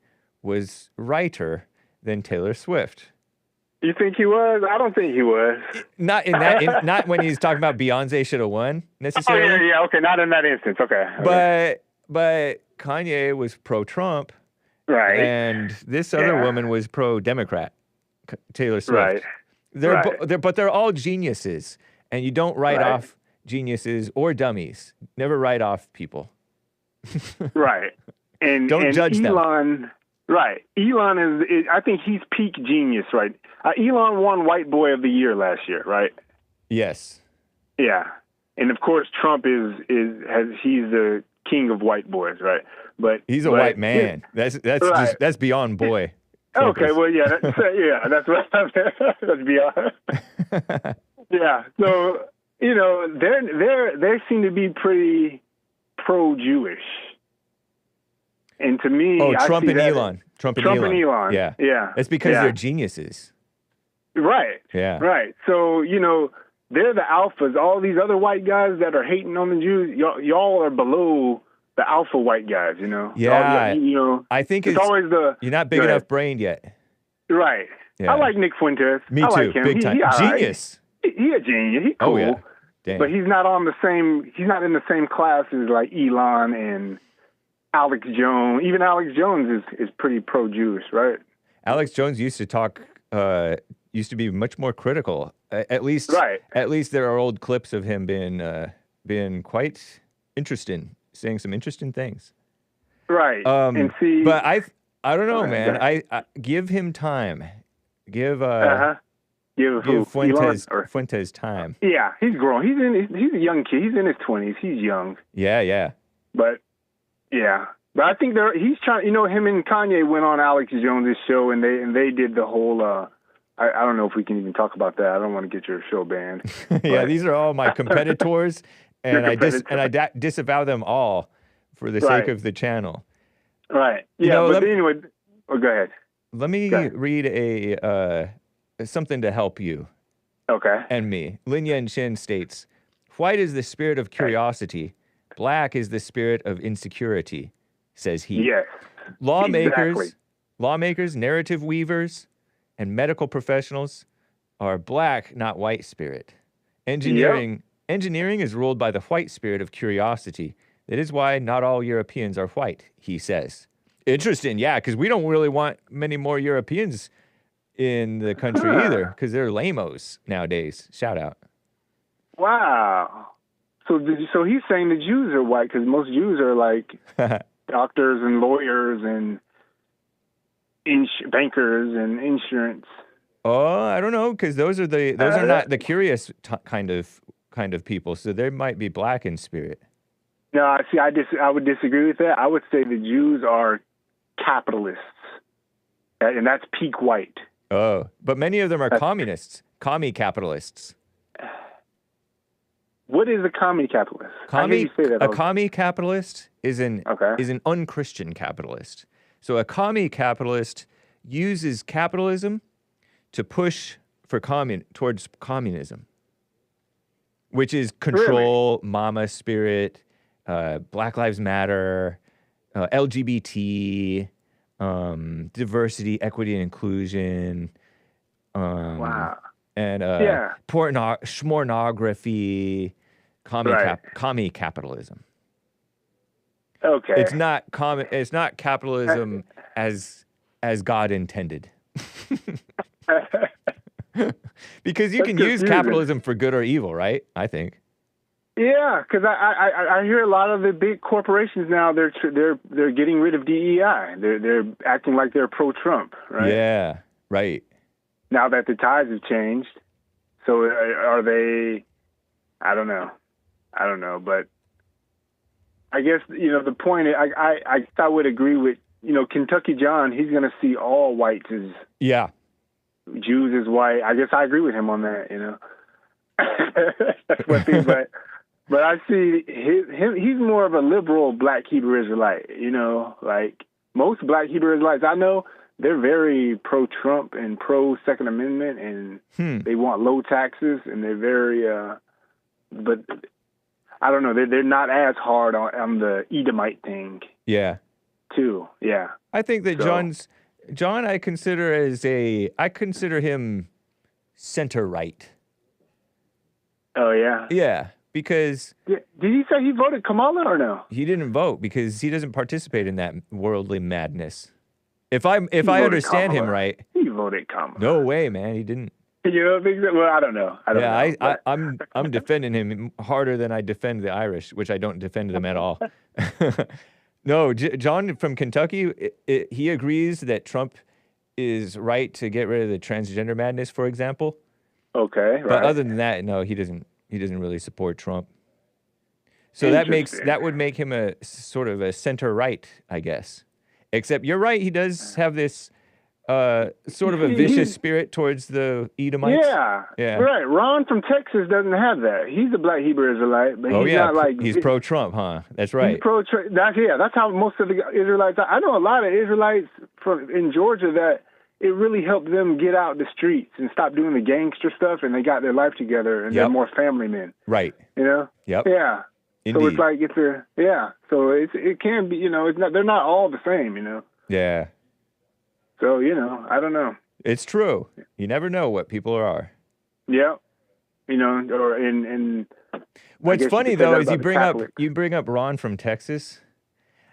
was righter than Taylor Swift. You think he was? I don't think he was. Not in that. Not when he's talking about Beyonce should have won necessarily. Oh yeah. Okay, not in that instance. Okay. But Kanye was pro-Trump, right? And this other woman was pro-Democrat, Taylor Swift. Right. But they're all geniuses, and you don't write off geniuses or dummies. Never write off people. Right. And don't judge Elon, them. Right. Elon is I think he's peak genius, right? Elon won White Boy of the Year last year, right? Yes. Yeah. And of course Trump he's the king of white boys, right? But he's a white man. That's that's beyond boy. Trump okay, well that's that's beyond. Yeah. So, they seem to be pretty pro-Jewish. And to me, Trump and Elon. Trump and Elon. Yeah. Yeah. That's because they're geniuses. Right. Yeah. Right. So, they're the alphas. All these other white guys that are hating on the Jews, y'all are below the alpha white guys, Yeah. I think it's always you're not big enough brained yet. Right. Yeah. I like Nick Fuentes. Me too. Like him. Big time. Genius. He a genius. He's cool. Oh, yeah. Damn. But he's not in the same class as like Elon and Alex Jones. Even Alex Jones is pretty pro-Jewish, right? Alex Jones used to be much more critical. At least there are old clips of him being quite interesting, saying some interesting things. Right. But I don't know, man. I give him time. Give Fuentes time. Yeah, he's grown. He's a young kid. He's in his 20s. He's young. Yeah. But I think he's trying. Him and Kanye went on Alex Jones' show, and they did the whole. I don't know if we can even talk about that. I don't want to get your show banned. Yeah, these are all my competitors, and I disavow them all for the sake of the channel. Right. Yeah. Anyway, go ahead. Let me read something to help you. Okay. And me. Lin Yan Shin states, "White is the spirit of curiosity. Black is the spirit of insecurity," says he. Yes. Lawmakers, narrative weavers, and medical professionals are black, not white spirit. Engineering is ruled by the white spirit of curiosity. That is why not all Europeans are white, he says. Interesting, yeah, because we don't really want many more Europeans in the country either, because they're lamos nowadays. Shout out. Wow. So he's saying the Jews are white because most Jews are like doctors and lawyers and bankers and insurance. Oh, I don't know, because those are not the curious kind of people. So they might be black in spirit. No, see, I would disagree with that. I would say the Jews are capitalists, and that's peak white. Oh, but many of them are communists, commie-capitalists. What is a commie-capitalist? A commie-capitalist is an unchristian capitalist. So a commie-capitalist uses capitalism to push for towards communism, which is control, mama spirit, Black Lives Matter, LGBT, diversity, equity, and inclusion. Wow. And schmornography, commie-capitalism. Okay. It's not capitalism as God intended. Because you can use capitalism for good or evil, right? I think. Yeah, because I hear a lot of the big corporations now they're getting rid of DEI. They're acting like they're pro-Trump, right? Yeah, right. Now that the tides have changed, so are they? I don't know, but I guess, the point is, I would agree with, Kentucky John, he's going to see all whites as Jews as white. I guess I agree with him on that, That's one thing, but I see he's more of a liberal black Hebrew Israelite, like most black Hebrew Israelites I know, they're very pro-Trump and pro-Second Amendment, and they want low taxes, and they're very, but I don't know, they're not as hard on the Edomite thing. Yeah. Too, yeah. I think that John I consider him center-right. Oh, yeah? Yeah, because... Did he say he voted Kamala or no? He didn't vote because he doesn't participate in that worldly madness. If I understand Kamala. him right... He voted Kamala. No way, man, he didn't. You don't think so? Well, I don't know. I'm defending him harder than I defend the Irish, which I don't defend them at all. No, John from Kentucky, he agrees that Trump is right to get rid of the transgender madness, for example. Okay, right. But other than that, no, he doesn't really support Trump. So that would make him a sort of a center right, I guess. Except you're right, he does have this sort of a vicious spirit towards the Edomites. Yeah, right. Ron from Texas doesn't have that. He's a black Hebrew Israelite, but he's not like... He's pro-Trump, huh? That's right. He's pro-Trump. That's how most of the Israelites... I know a lot of Israelites in Georgia that it really helped them get out the streets and stop doing the gangster stuff, and they got their life together, and they're more family men. Right. Yep. Yeah. Indeed. So it's like, so it can be, they're not all the same, Yeah. So, I don't know. It's true. You never know what people are. Yeah. Or in what's funny though is you bring up Ron from Texas.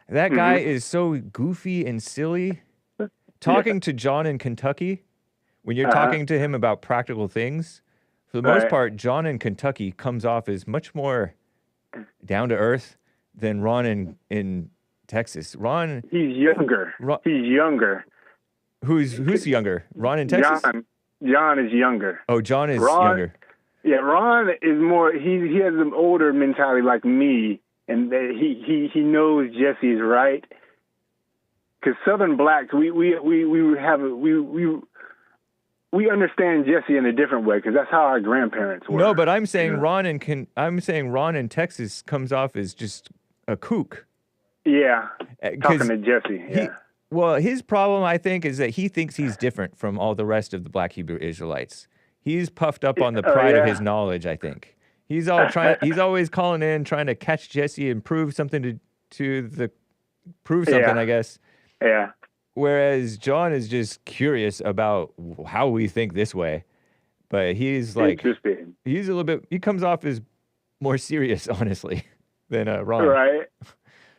That guy is so goofy and silly. Talking to John in Kentucky, when you're talking to him about practical things, for the most part, John in Kentucky comes off as much more down to earth than Ron in Texas. Ron, he's younger. He's younger. Who's younger? Ron in Texas? John is younger. Oh, John is younger. Yeah, Ron is more. He has an older mentality like me, and he knows Jesse's right. Because Southern blacks, we understand Jesse in a different way because that's how our grandparents were. No, but I'm saying Ron in Texas comes off as just a kook. Yeah, talking to Jesse. Yeah. Well, his problem, I think, is that he thinks he's different from all the rest of the black Hebrew Israelites. He's puffed up on the pride of his knowledge, I think. He's always calling in, trying to catch Jesse and prove something I guess. Yeah. Whereas John is just curious about how we think this way. But he's like, he's a little bit, he comes off as more serious, honestly, than Ron. Right.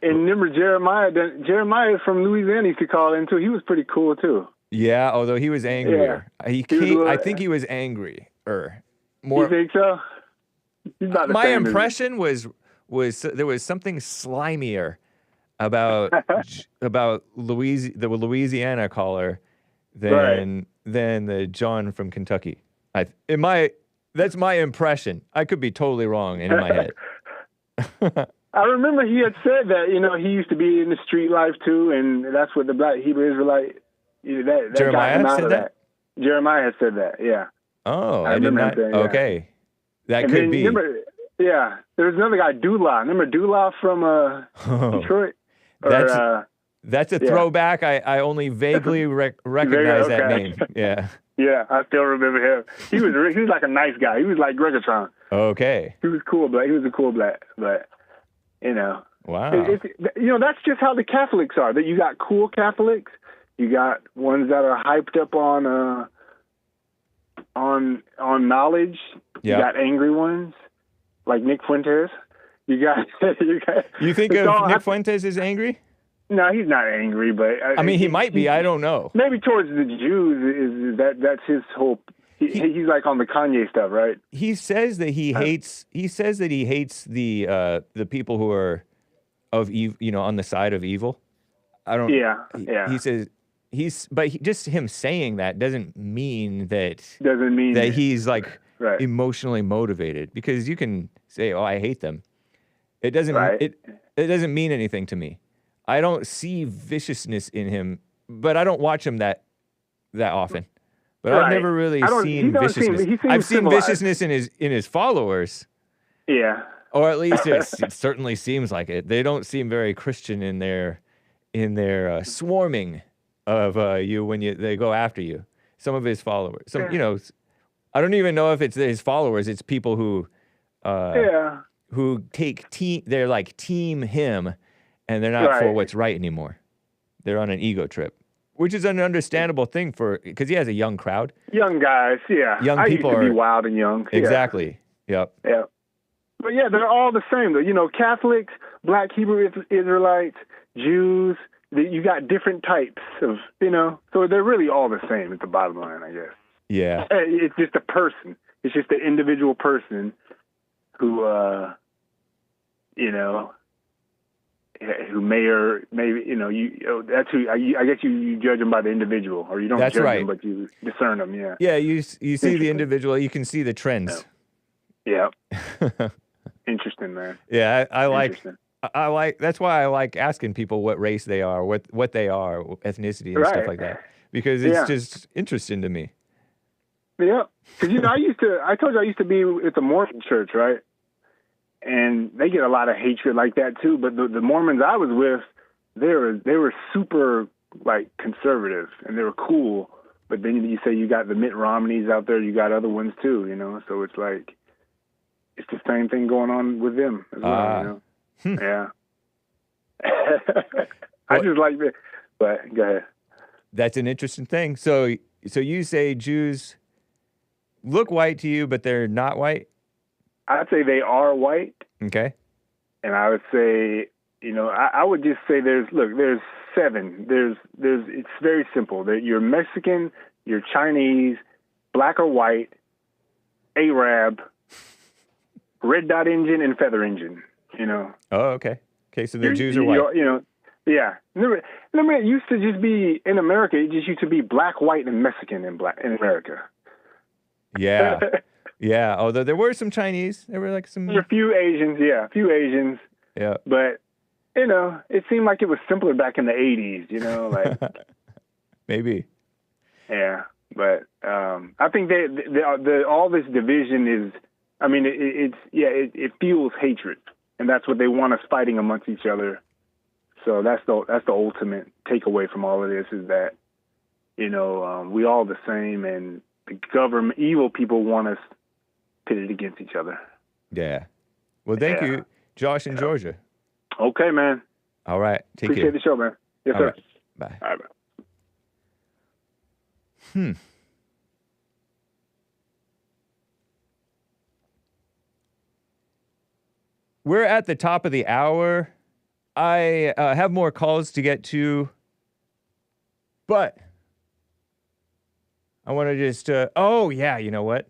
And remember Jeremiah from Louisiana used to call in too. He was pretty cool too. Yeah, although he was angrier. Yeah. I think he was angry. More. You think so? My impression was there was something slimier about the Louisiana caller than the John from Kentucky. That's my impression. I could be totally wrong in my head. I remember he had said that, he used to be in the street life too, and that's what the black Hebrew Israelite, that Jeremiah got him said that? Jeremiah had said that, yeah. Oh, I did not. Okay. That could be. Remember, there was another guy, Dula. Remember Dula from Detroit? That's a throwback. I only vaguely recognize that name. Yeah. Yeah, I still remember him. He was like a nice guy. He was like Gregory. Okay. He was cool, but he was a cool black, but Wow. That's just how the Catholics are. That you got cool Catholics, you got ones that are hyped up on knowledge. You got angry ones, like Nick Fuentes. You think of Nick Fuentes as angry? No, he's not angry, but I mean, he might be. I don't know. Maybe towards the Jews that's his whole. He's like on the Kanye stuff, right? He says that he hates. He says that he hates the people who are of evil, on the side of evil. I don't. Yeah. He says just him saying that doesn't mean that. Doesn't mean that he's like emotionally motivated, because you can say, "Oh, I hate them." It doesn't. It doesn't mean anything to me. I don't see viciousness in him, but I don't watch him that often. But I've never really seen viciousness. I've seen viciousness in his followers. Yeah. Or at least it certainly seems like it. They don't seem very Christian in their swarming of you when they go after you. Some of his followers, I don't even know if it's his followers. It's people who take they're like team him, and they're not for what's right anymore. They're on an ego trip, which is an understandable thing because he has a young crowd. Young guys, yeah. Young people used to be wild and young. Exactly. Yeah. Yep. But yeah, they're all the same though. Catholics, Black Hebrew Israelites, Jews. You got different types of, so they're really all the same at the bottom line, I guess. Yeah. It's just a person. It's just an individual person who, who may or maybe, that's who, I guess you judge them by the individual, or you don't judge them, but you discern them, yeah. Yeah, you see the individual, you can see the trends. Yeah. Interesting, man. Yeah, I like, that's why I like asking people what race they are, what they are, ethnicity and stuff like that, because it's just interesting to me. Yeah, because I told you I used to be at the Mormon church, right? And they get a lot of hatred like that too. But the Mormons I was with, they were super like conservative and they were cool. But then you say you got the Mitt Romneys out there, you got other ones too, So it's like it's the same thing going on with them as well, Yeah. I just like that. But go ahead. That's an interesting thing. So you say Jews look white to you, but they're not white? I'd say they are white. Okay. And I would say, I would just say there's 7. It's very simple. You're Mexican, you're Chinese, black or white, Arab, red dot engine, and feather engine, Oh, okay. Okay, so the Jews are white. Yeah. Remember, it used to just be, in America, it just used to be black, white, and Mexican in America. Yeah. Yeah, although there were some Chinese. There were like some... A few Asians, yeah. Yeah. But, it seemed like it was simpler back in the 80s, like... Maybe. Yeah, but I think all this division is... I mean, it fuels hatred, and that's what they want us fighting amongst each other. So that's the ultimate takeaway from all of this is that, we all the same, and the government, evil people want us pitted against each other. Yeah. Well, thank you, Josh in Georgia. Okay, man. All right. Appreciate the show, man. Yes, sir. Right. Bye. All right, bye. We're at the top of the hour. I have more calls to get to, but I want to just, you know what?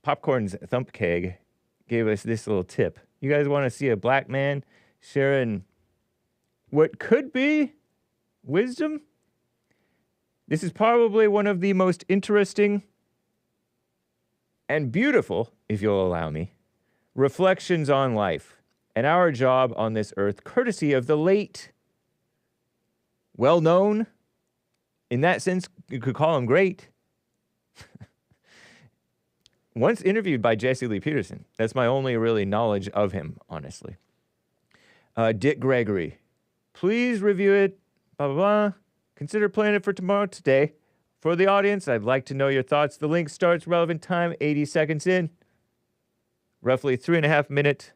Popcorn's Thump Keg gave us this little tip. You guys want to see a black man sharing what could be wisdom? This is probably one of the most interesting and beautiful, if you'll allow me, reflections on life and our job on this earth, courtesy of the late, well-known, in that sense, you could call him great, once interviewed by Jesse Lee Peterson. That's my only really knowledge of him, honestly. Dick Gregory. Please review it, blah, blah, blah. Consider playing it for tomorrow today. For the audience, I'd like to know your thoughts. The link starts relevant time, 80 seconds in. Roughly 3.5 minute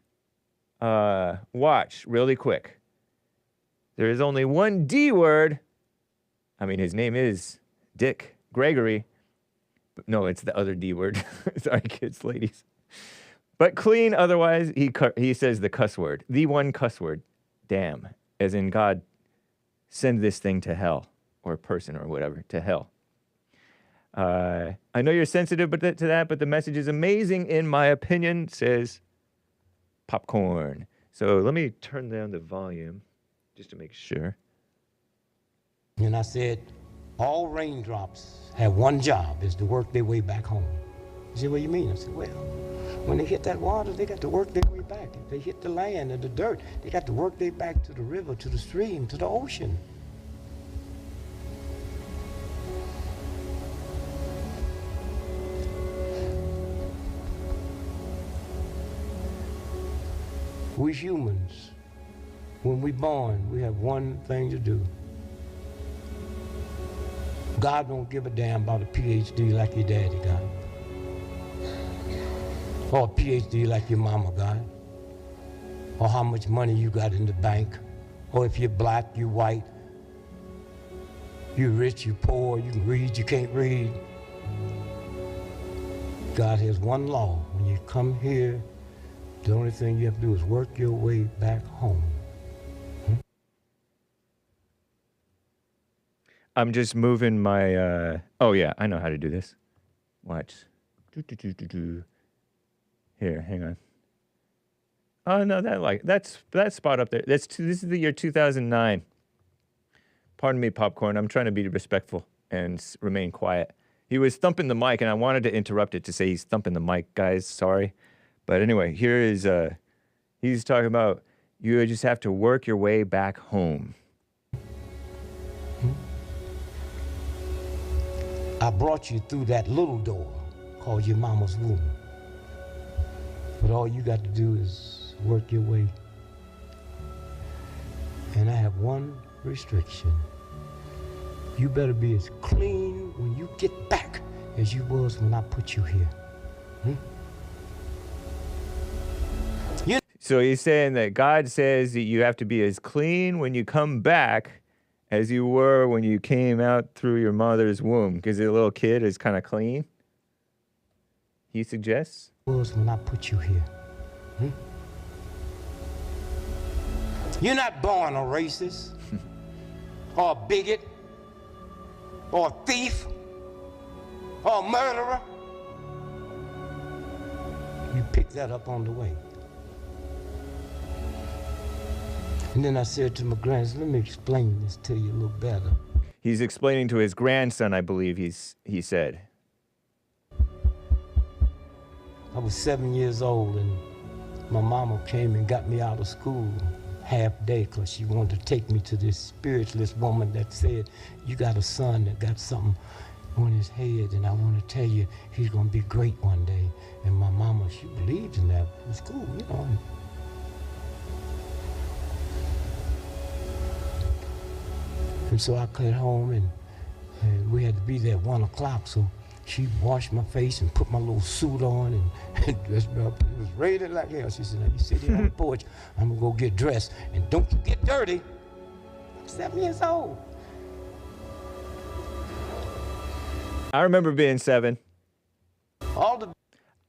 watch, really quick. There is only one D word. I mean, his name is Dick Gregory. But no, it's the other D word. Sorry, kids, ladies. But clean, otherwise, he says the cuss word. The one cuss word. Damn. As in, God, send this thing to hell. Or person or whatever, to hell. I know you're sensitive to that, but the message is amazing, in my opinion, says Popcorn. So let me turn down the volume just to make sure. And I said, all raindrops have one job, is to work their way back home. He said, what do you mean? I said, well, when they hit that water, they got to work their way back. If they hit the land and the dirt, they got to work their way back to the river, to the stream, to the ocean. We humans, when we're born, we have one thing to do. God don't give a damn about a PhD like your daddy got. Or a PhD like your mama got. Or how much money you got in the bank. Or if you're black, you're white. You're rich, you're poor, you can read, you can't read. God has one law. When you come here, the only thing you have to do is work your way back home. I'm just moving my, oh yeah, I know how to do this. Watch. Here, hang on. Oh no, that's that spot up there. This is the year 2009. Pardon me, Popcorn. I'm trying to be respectful and remain quiet. He was thumping the mic, and I wanted to interrupt it to say he's thumping the mic, guys. Sorry. But anyway, here is, he's talking about you just have to work your way back home. I brought you through that little door called your mama's womb. But all you got to do is work your way. And I have one restriction. You better be as clean when you get back as you was when I put you here. So he's saying that God says that you have to be as clean when you come back as you were when you came out through your mother's womb, because the little kid is kind of clean, he suggests. Was when I put you here. You're not born a racist, or a bigot, or a thief, or a murderer. You pick that up on the way. And then I said to my grandson, let me explain this to you a little better. He's explaining to his grandson, I believe he said. I was 7 years old and my mama came and got me out of school half day because she wanted to take me to this spiritualist woman that said, you got a son that got something on his head and I want to tell you he's going to be great one day. And my mama, she believed in that. It was cool, you know. And so I got home and we had to be there at 1 o'clock. So she washed my face and put my little suit on and dressed me up. It was raining like hell. She said, now you sit here on the porch, I'm gonna go get dressed. And don't you get dirty. I'm 7 years old. I remember being 7.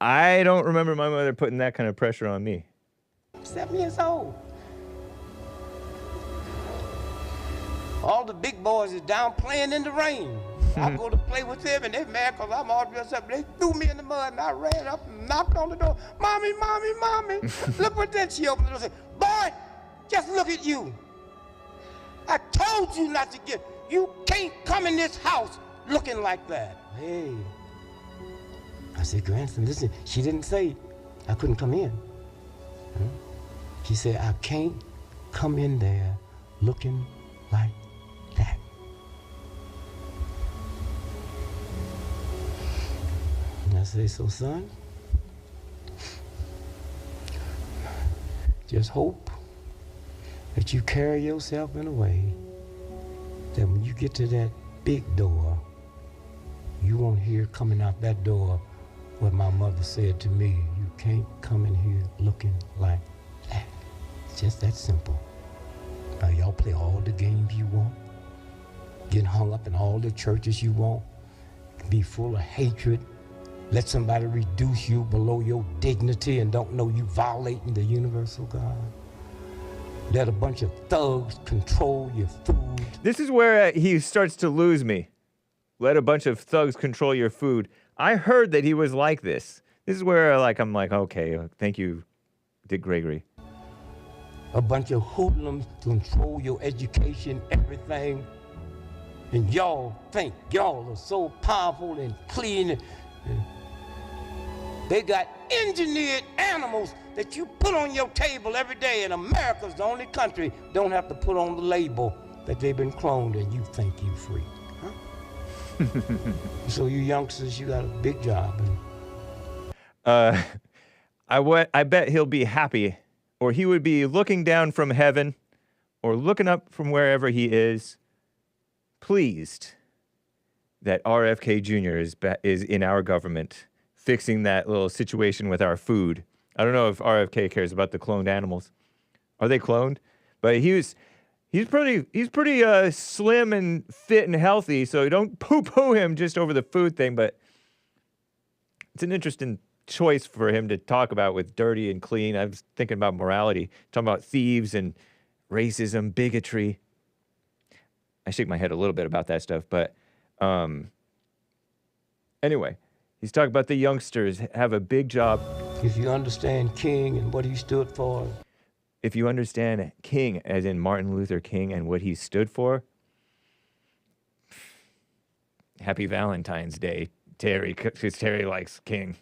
I don't remember my mother putting that kind of pressure on me. 7 years old. All the big boys is down playing in the rain. I go to play with them and they mad because I'm all dressed up. They threw me in the mud and I ran up and knocked on the door. Mommy, mommy, mommy. Look what that. She opened the door and said, boy, just look at you. I told you not to get, you can't come in this house looking like that. Hey. I said, grandson, listen, she didn't say I couldn't come in. She said, I can't come in there looking like that. And I say, so son, just hope that you carry yourself in a way that when you get to that big door, you won't hear coming out that door what my mother said to me. You can't come in here looking like that. It's just that simple. Now y'all play all the games you want, get hung up in all the churches you want, be full of hatred, let somebody reduce you below your dignity and don't know you violating the universal God. Let a bunch of thugs control your food. This is where he starts to lose me. Let a bunch of thugs control your food. I heard that he was like this. This is where I'm like, okay, thank you, Dick Gregory. A bunch of hoodlums to control your education, everything. And y'all think y'all are so powerful and clean. They got engineered animals that you put on your table every day, and America's the only country don't have to put on the label that they've been cloned and you think you free. Huh? So you youngsters, you got a big job. I bet he'll be happy, or he would be looking down from heaven, or looking up from wherever he is, pleased that RFK Jr. is in our government, fixing that little situation with our food. I don't know if RFK cares about the cloned animals. Are they cloned? But he's pretty slim and fit and healthy, so don't poo-poo him just over the food thing, but it's an interesting choice for him to talk about with dirty and clean. I was thinking about morality, talking about thieves and racism, bigotry. I shake my head a little bit about that stuff, but anyway, he's talking about the youngsters have a big job. If you understand King and what he stood for. If you understand King, as in Martin Luther King, and what he stood for, happy Valentine's Day, Terry, because Terry likes King.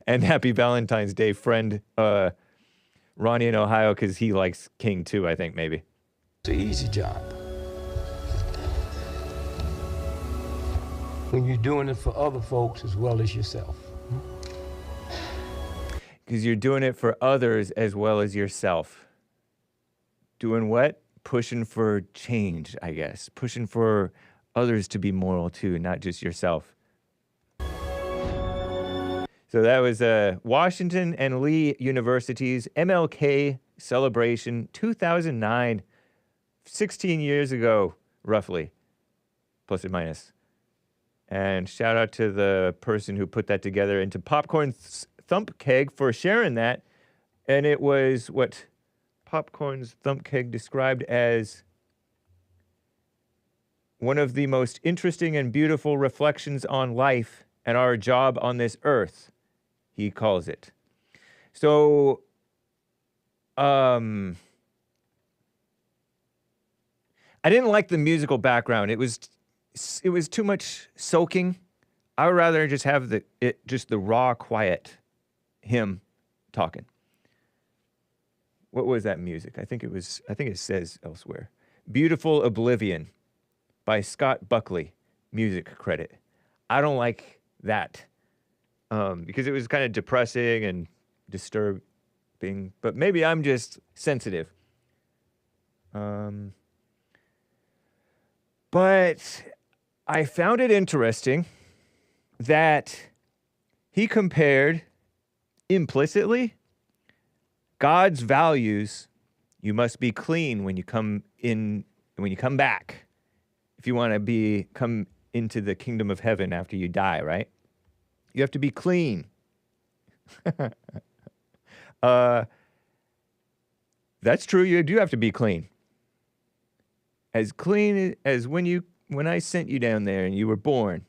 And happy Valentine's Day, friend Ronnie in Ohio, because he likes King too, I think, maybe. It's an easy job. When you're doing it for other folks as well as yourself. Because you're doing it for others as well as yourself. Doing what? Pushing for change, I guess. Pushing for others to be moral too, not just yourself. So that was Washington and Lee University's MLK celebration, 2009, 16 years ago, roughly, plus or minus. And shout out to the person who put that together into Popcorn's Thump Keg for sharing that. And it was what Popcorn's Thump Keg described as one of the most interesting and beautiful reflections on life and our job on this earth, he calls it. So, I didn't like the musical background. It was too much soaking. I would rather just have the raw, quiet him talking. What was that music? I think it says elsewhere. Beautiful Oblivion by Scott Buckley, music credit. I don't like that because it was kind of depressing and disturbing, but maybe I'm just sensitive. But I found it interesting that he compared implicitly God's values. You must be clean when you come back. If you want to come into the kingdom of heaven after you die, right? You have to be clean. That's true. You do have to be clean. As clean as when I sent you down there and you were born.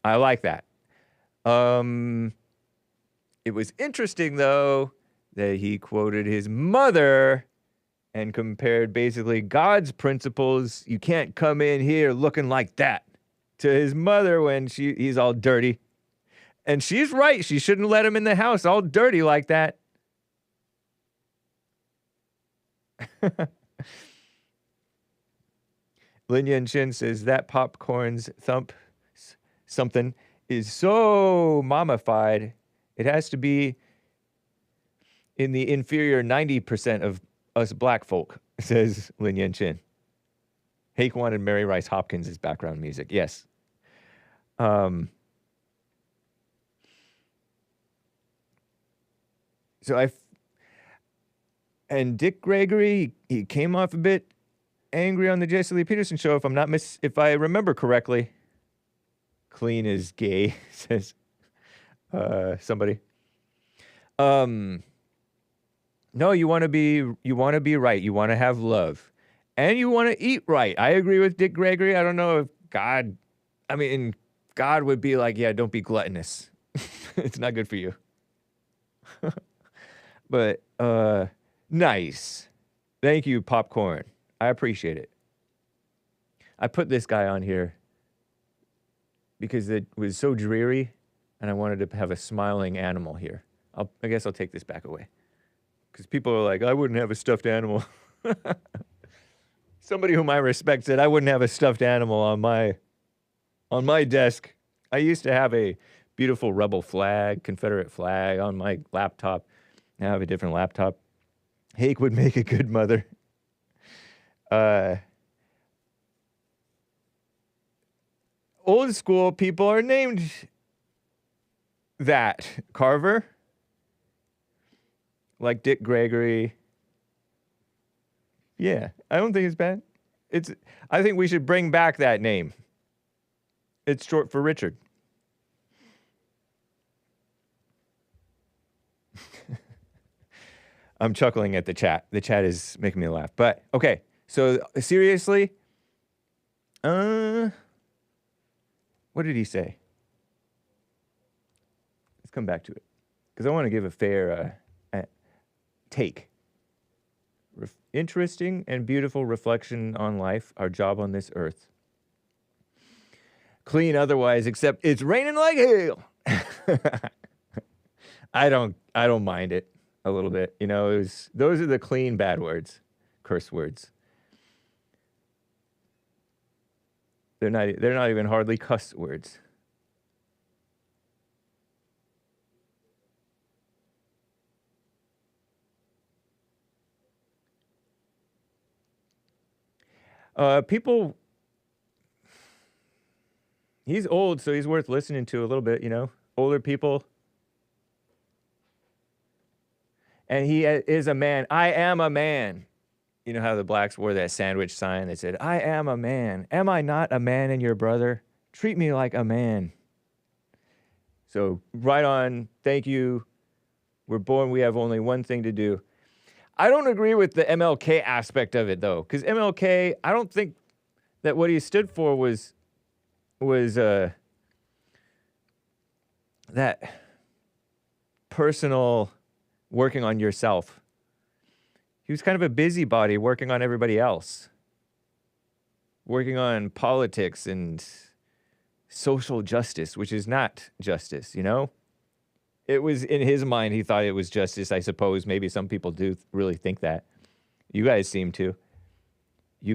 I like that. It was interesting, though, that he quoted his mother and compared basically God's principles. You can't come in here looking like that, to his mother when he's all dirty. And she's right. She shouldn't let him in the house all dirty like that. Lin Yan Chin says that Popcorn's Thump something is so mommified, it has to be in the inferior 90% of us black folk, says Lin Yan Chin. Hake wanted Mary Rice Hopkins' background music. Yes. And Dick Gregory, he came off a bit angry on the Jesse Lee Peterson show, if I remember correctly. Clean is gay, says somebody. No, you want to be right. You want to have love, and you want to eat right. I agree with Dick Gregory. I don't know if God would be like, yeah, don't be gluttonous. It's not good for you. But nice. Thank you, Popcorn. I appreciate it. I put this guy on here because it was so dreary. and I wanted to have a smiling animal here. I guess I'll take this back away. Because people are like, I wouldn't have a stuffed animal. Somebody whom I respect said, I wouldn't have a stuffed animal on my desk. I used to have a beautiful rebel flag, Confederate flag on my laptop. Now I have a different laptop. Hake would make a good mother. Old school people are named that. Carver. Like Dick Gregory. Yeah, I don't think it's bad. I think we should bring back that name. It's short for Richard. I'm chuckling at the chat. The chat is making me laugh. But, okay, so seriously, what did he say? Let's come back to it. Because I want to give a fair take. Interesting and beautiful reflection on life, our job on this earth. Clean otherwise, except it's raining like hail. I don't mind it a little bit. You know, those are the clean bad words, curse words. They're not even hardly cuss words. People, he's old, so he's worth listening to a little bit, you know, older people. And he is a man. I am a man. You know how the blacks wore that sandwich sign that said, I am a man. Am I not a man and your brother? Treat me like a man. So right on. Thank you. We're born. We have only one thing to do. I don't agree with the MLK aspect of it, though, because MLK, I don't think that what he stood for was that personal working on yourself. He was kind of a busybody working on everybody else, working on politics and social justice, which is not justice, you know? It was, in his mind, he thought it was justice, I suppose. Maybe some people do really think that. You guys seem to.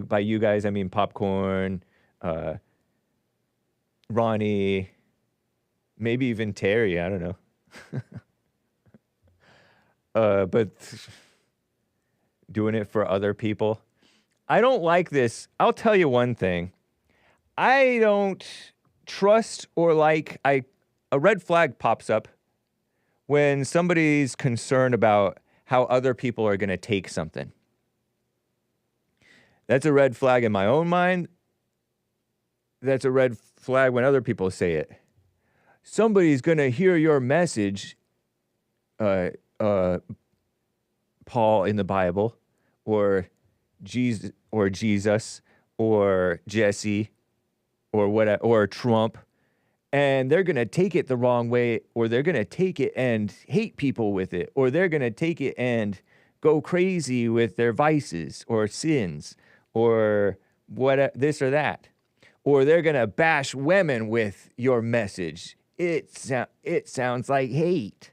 By you guys, I mean Popcorn, Ronnie, maybe even TERRI, I don't know. But doing it for other people. I don't like this. I'll tell you one thing. I don't trust or like, a red flag pops up when somebody's concerned about how other people are going to take something. That's a red flag in my own mind. That's a red flag when other people say it. Somebody's going to hear your message, Paul in the Bible, or Jesus, or Jesse, or whatever, or Trump, and they're going to take it the wrong way, or they're going to take it and hate people with it, or they're going to take it and go crazy with their vices or sins, or what, this or that, or they're going to bash women with your message. It sounds like hate,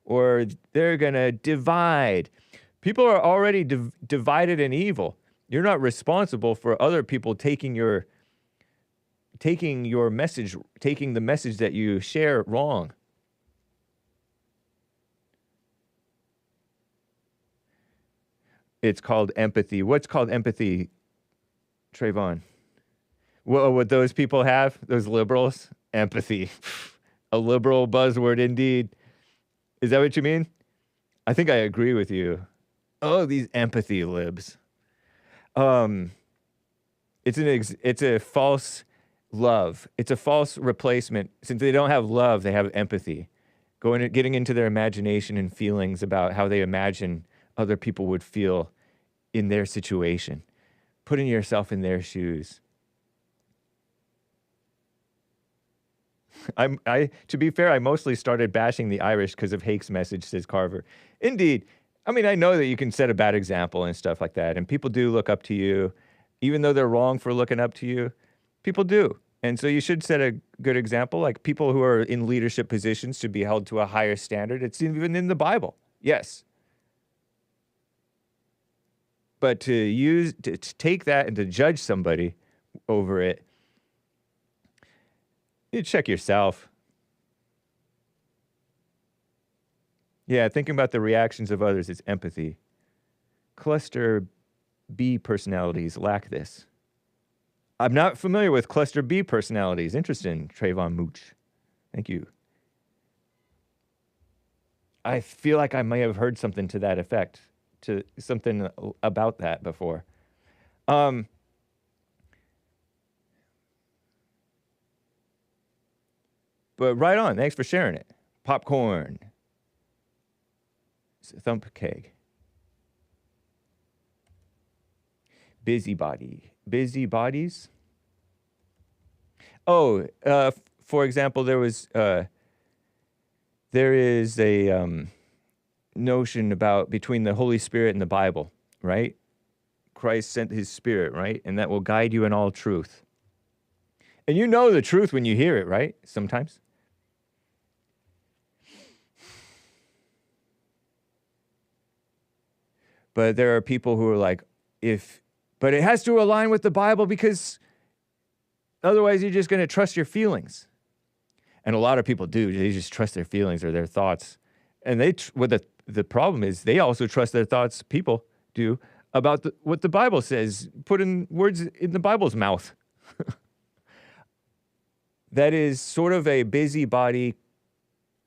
or they're going to divide. People are already divided and evil. You're not responsible for other people taking your message, taking the message that you share wrong. It's called empathy. What's called empathy, Trayvon? Well, what those people have, those liberals? Empathy. A liberal buzzword indeed. Is that what you mean? I think I agree with you. Oh, these empathy libs. It's a false love. It's a false replacement. Since they don't have love, they have empathy. Getting into their imagination and feelings about how they imagine other people would feel in their situation. Putting yourself in their shoes. To be fair, I mostly started bashing the Irish because of Hake's message, says Carver. Indeed. I mean, I know that you can set a bad example and stuff like that, and people do look up to you, even though they're wrong for looking up to you. People do, And so you should set a good example. Like people who are in leadership positions should be held to a higher standard. It's even in the Bible. Yes. But to take that and to judge somebody over it, you check yourself. Yeah, thinking about the reactions of others is empathy. Cluster B personalities lack this. I'm not familiar with cluster B personalities. Interesting, Trayvon Mooch. Thank you. I feel like I may have heard something to that effect, to something about that before. But right on. Thanks for sharing it. Popcorn. Thump keg. Busybodies. Oh, for example, there is a notion about between the Holy Spirit and the Bible, right? Christ sent his Spirit, right? And that will guide you in all truth. And you know the truth when you hear it, right? Sometimes. But there are people who are like, but it has to align with the Bible because otherwise you're just going to trust your feelings. And a lot of people do. They just trust their feelings or their thoughts. And the problem is they also trust their thoughts, people do, about what the Bible says, put in words in the Bible's mouth. That is sort of a busybody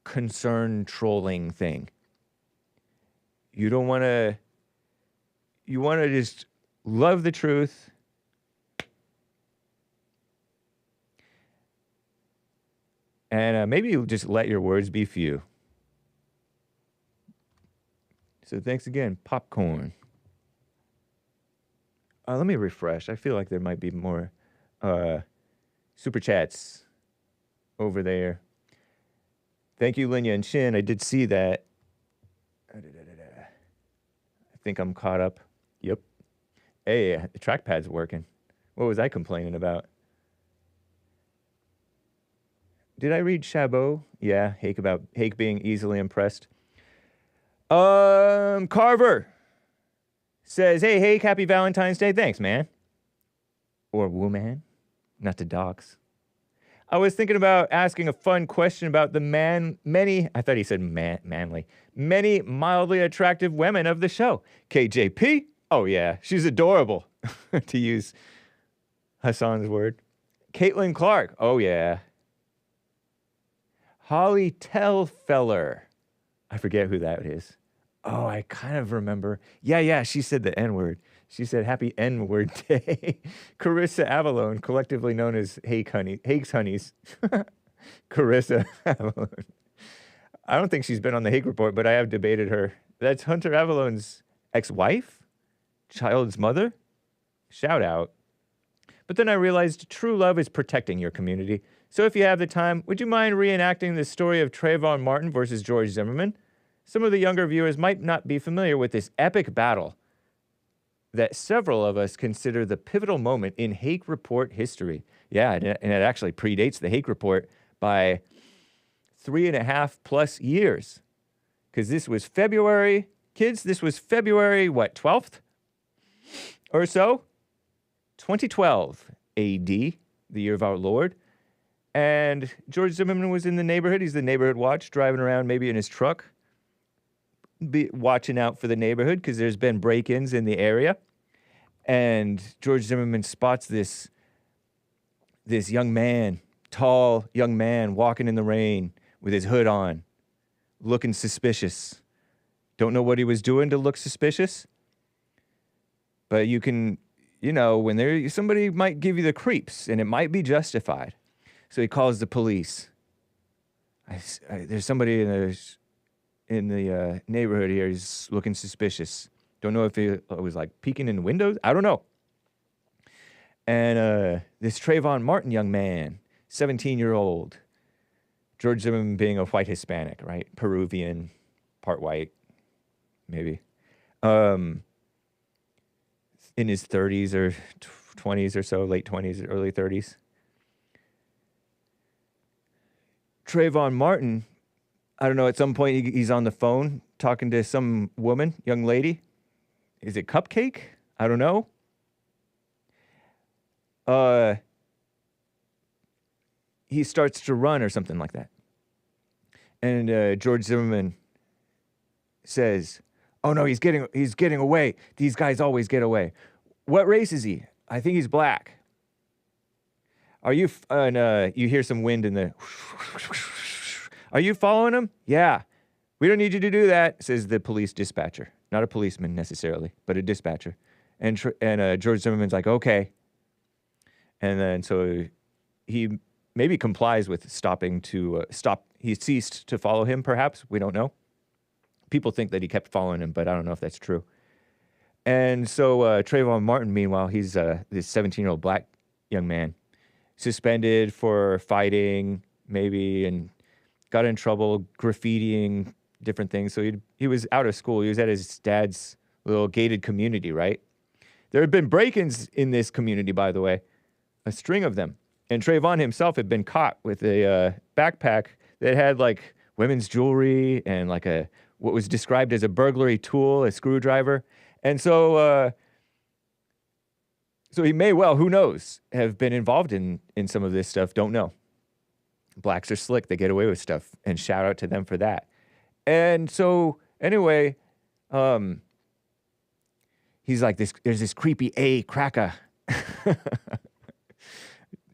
concern trolling thing. You want to just love the truth. And maybe you just let your words be few. So thanks again, Popcorn. Let me refresh. I feel like there might be more super chats over there. Thank you, Linya and Shin. I did see that. I think I'm caught up. Yep. Hey, the trackpad's working. What was I complaining about? Did I read Chabot? Yeah, Hake being easily impressed. Carver says, hey, Hake, happy Valentine's Day. Thanks, man. Or woman, not the dogs. I was thinking about asking a fun question about the many mildly attractive women of the show. KJP? Oh, yeah, she's adorable, to use Hassan's word. Caitlin Clark? Oh, yeah. Holly Telfeller. I forget who that is. Oh, I kind of remember. Yeah, she said the N-word. She said, happy N-word day. Carissa Avalone, collectively known as Hake's Honeys. Carissa Avalone. I don't think she's been on the Hake Report, but I have debated her. That's Hunter Avalone's ex-wife? Child's mother? Shout out. But then I realized true love is protecting your community. So if you have the time, would you mind reenacting the story of Trayvon Martin versus George Zimmerman? Some of the younger viewers might not be familiar with this epic battle that several of us consider the pivotal moment in Hake Report history. Yeah, and it actually predates the Hake Report by 3.5+ years. Because this was February, kids, this was February, 12th or so? 2012 AD, the year of our Lord. And George Zimmerman was in the neighborhood. He's the neighborhood watch, driving around maybe in his truck, watching out for the neighborhood because there's been break-ins in the area. And George Zimmerman spots this young man, tall young man, walking in the rain with his hood on, looking suspicious. Don't know what he was doing to look suspicious, but you can, when somebody might give you the creeps, and it might be justified. So he calls the police. There's somebody in the neighborhood here. He's looking suspicious. Don't know if he was like peeking in windows. I don't know. And this Trayvon Martin young man, 17-year-old, George Zimmerman being a white Hispanic, right? Peruvian, part white, maybe. In his 30s or 20s or so, late 20s, early 30s. Trayvon Martin, I don't know, at some point he's on the phone talking to some woman, young lady. Is it Cupcake? I don't know. He starts to run or something like that. And George Zimmerman says, "Oh no, he's getting away. These guys always get away. What race is he? I think he's black." Are you? And you hear some wind in the. Are you following him? Yeah. We don't need you to do that, says the police dispatcher. Not a policeman necessarily, but a dispatcher. And George Zimmerman's like, okay. And then so he maybe complies with stopping to stop. He ceased to follow him, perhaps. We don't know. People think that he kept following him, but I don't know if that's true. And so Trayvon Martin, meanwhile, he's this 17-year-old black young man, suspended for fighting, maybe, and got in trouble graffitiing different things. So he was out of school. He was at his dad's little gated community, right? There had been break-ins in this community, by the way, a string of them. And Trayvon himself had been caught with a backpack that had like women's jewelry and like what was described as a burglary tool, a screwdriver. And so he may well, who knows, have been involved in some of this stuff. Don't know. Blacks are slick. They get away with stuff. And shout out to them for that. And so, anyway, he's like, there's this creepy A cracker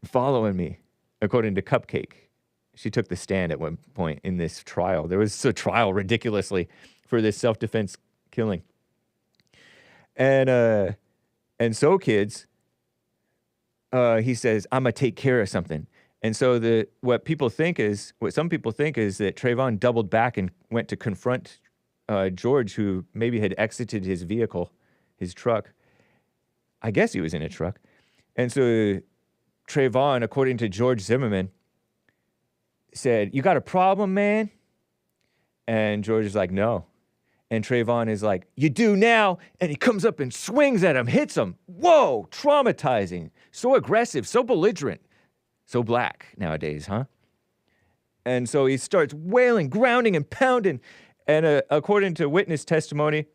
following me, according to Cupcake. She took the stand at one point in this trial. There was a trial, ridiculously, for this self-defense killing. And so, kids, he says, I'm going to take care of something. And so what some people think is that Trayvon doubled back and went to confront George, who maybe had exited his vehicle, his truck. I guess he was in a truck. And so Trayvon, according to George Zimmerman, said, "You got a problem, man?" And George is like, "No." And Trayvon is like, "You do now." And he comes up and swings at him, hits him. Whoa, traumatizing. So aggressive, so belligerent. So black nowadays, huh? And so he starts wailing, grounding, and pounding. And according to witness testimony,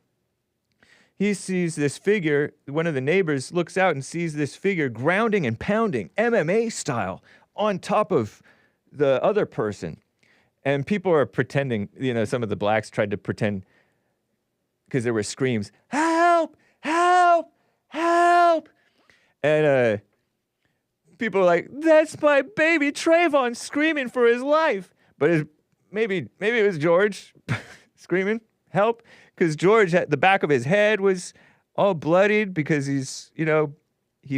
he sees this figure. One of the neighbors looks out and sees this figure grounding and pounding, MMA style, on top of the other person. And people are pretending, some of the blacks tried to pretend, because there were screams, "Help! Help! Help!" And people are like, "That's my baby Trayvon screaming for his life." But maybe it was George screaming, "Help!" Because George, the back of his head was all bloodied because he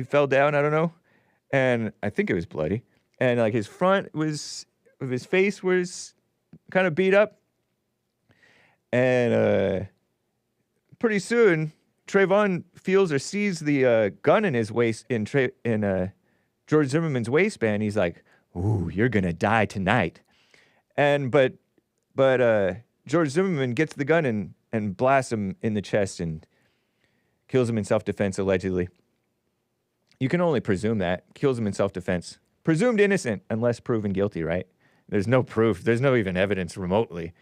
fell down, I don't know. And I think it was bloody. And like his front of his face was kind of beat up. And pretty soon, Trayvon feels or sees the gun in his waist, in George Zimmerman's waistband. He's like, "Ooh, you're gonna die tonight." But George Zimmerman gets the gun and blasts him in the chest and kills him in self-defense, allegedly. You can only presume that. Kills him in self-defense. Presumed innocent unless proven guilty, right? There's no proof. There's no even evidence remotely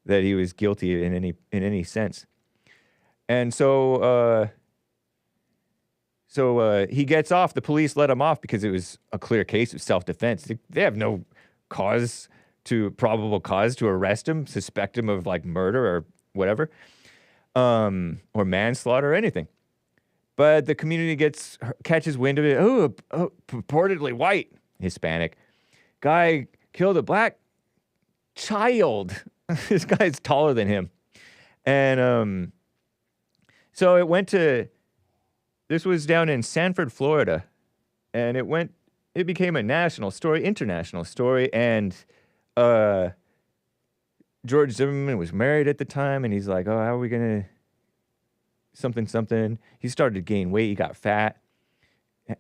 that he was guilty in any sense. And so he gets off. The police let him off because it was a clear case of self-defense. They have no probable cause to arrest him, suspect him of like murder or whatever, or manslaughter or anything. But the community catches wind of it. Oh, purportedly white, Hispanic guy killed a black child. This guy's taller than him. And so this was down in Sanford, Florida. And it became a national story, international story. And George Zimmerman was married at the time. And he's like, "Oh, how are we going to something?" He started to gain weight. He got fat,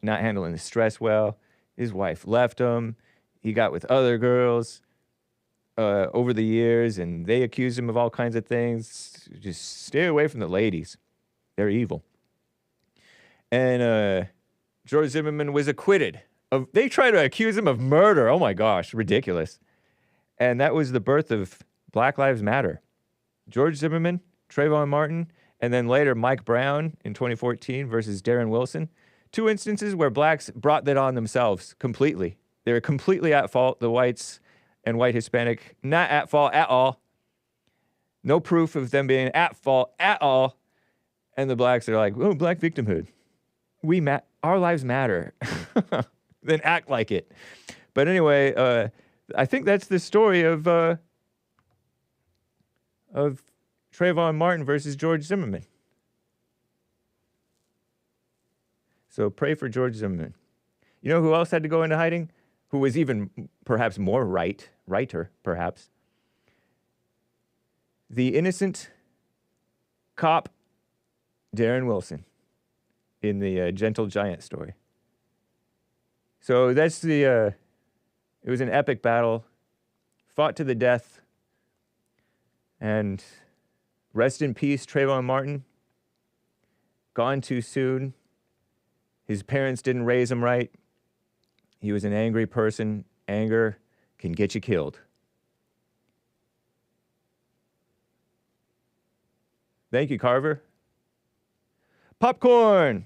not handling the stress well. His wife left him. He got with other girls over the years, and they accused him of all kinds of things. Just stay away from the ladies. They're evil. And George Zimmerman was acquitted. They tried to accuse him of murder. Oh my gosh, ridiculous. And that was the birth of Black Lives Matter. George Zimmerman, Trayvon Martin, and then later Mike Brown in 2014 versus Darren Wilson. 2 instances where blacks brought that on themselves completely. They were completely at fault. The whites and white Hispanic, not at fault at all. No proof of them being at fault at all. And the blacks are like, oh, black victimhood. Our lives matter. Then act like it. But anyway, I think that's the story of Trayvon Martin versus George Zimmerman. So pray for George Zimmerman. You know who else had to go into hiding? Who was even perhaps more righter, perhaps? The innocent cop, Darren Wilson, in the Gentle Giant story. So that's it was an epic battle, fought to the death, and rest in peace, Trayvon Martin. Gone too soon. His parents didn't raise him right. He was an angry person. Anger can get you killed. Thank you, Carver. Popcorn!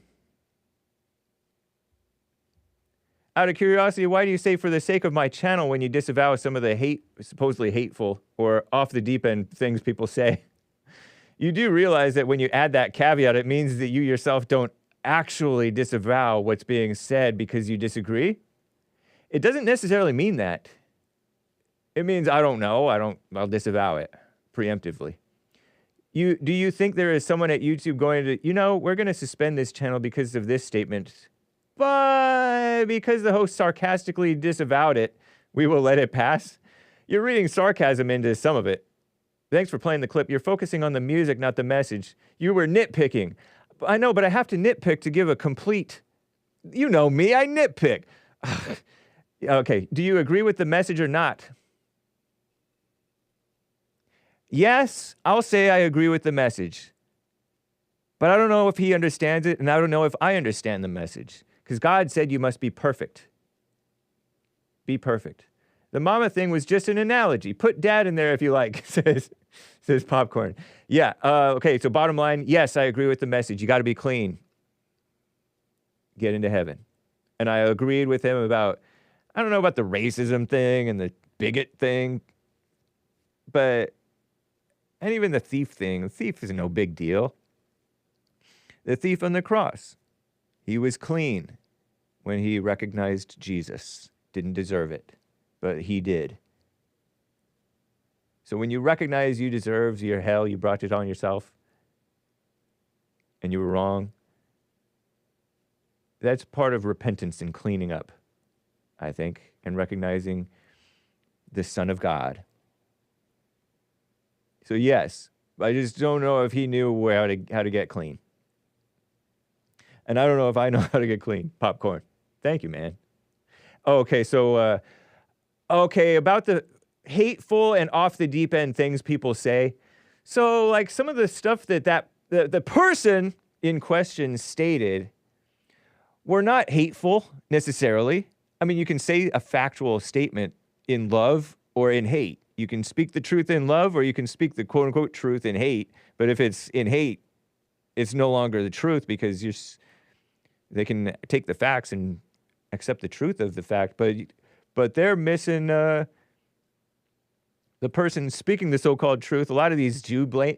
Out of curiosity, why do you say for the sake of my channel when you disavow some of the supposedly hateful or off the deep end things people say? You do realize that when you add that caveat, it means that you yourself don't actually disavow what's being said because you disagree? It doesn't necessarily mean that. It means, I don't know, I'll disavow it preemptively. Do you think there is someone at YouTube going to, we're going to suspend this channel because of this statement, but because the host sarcastically disavowed it, we will let it pass? You're reading sarcasm into some of it. Thanks for playing the clip. You're focusing on the music, not the message. You were nitpicking. I know, but I have to nitpick to give a complete... You know me, I nitpick. Okay, do you agree with the message or not? Yes, I'll say I agree with the message. But I don't know if he understands it, and I don't know if I understand the message. Because God said you must be perfect. Be perfect. The mama thing was just an analogy. Put dad in there if you like, says Popcorn. Yeah, okay, so bottom line, yes, I agree with the message. You got to be clean. Get into heaven. And I agreed with him about, I don't know about the racism thing and the bigot thing, and even the thief thing. The thief is no big deal. The thief on the cross, he was clean when he recognized Jesus. Didn't deserve it, but he did. So when you recognize you deserve your hell, you brought it on yourself, and you were wrong, that's part of repentance and cleaning up, I think, and recognizing the Son of God. So yes, I just don't know if he knew how to get clean. And I don't know if I know how to get clean. Popcorn. Thank you, man. Okay, so, about the hateful and off the deep end things people say. So, like, some of the stuff that the person in question stated were not hateful, necessarily. I mean, you can say a factual statement in love or in hate. You can speak the truth in love, or you can speak the quote-unquote truth in hate. But if it's in hate, it's no longer the truth because they can take the facts and accept the truth of the fact. But they're missing the person speaking the so-called truth. A lot of these Jew blamers,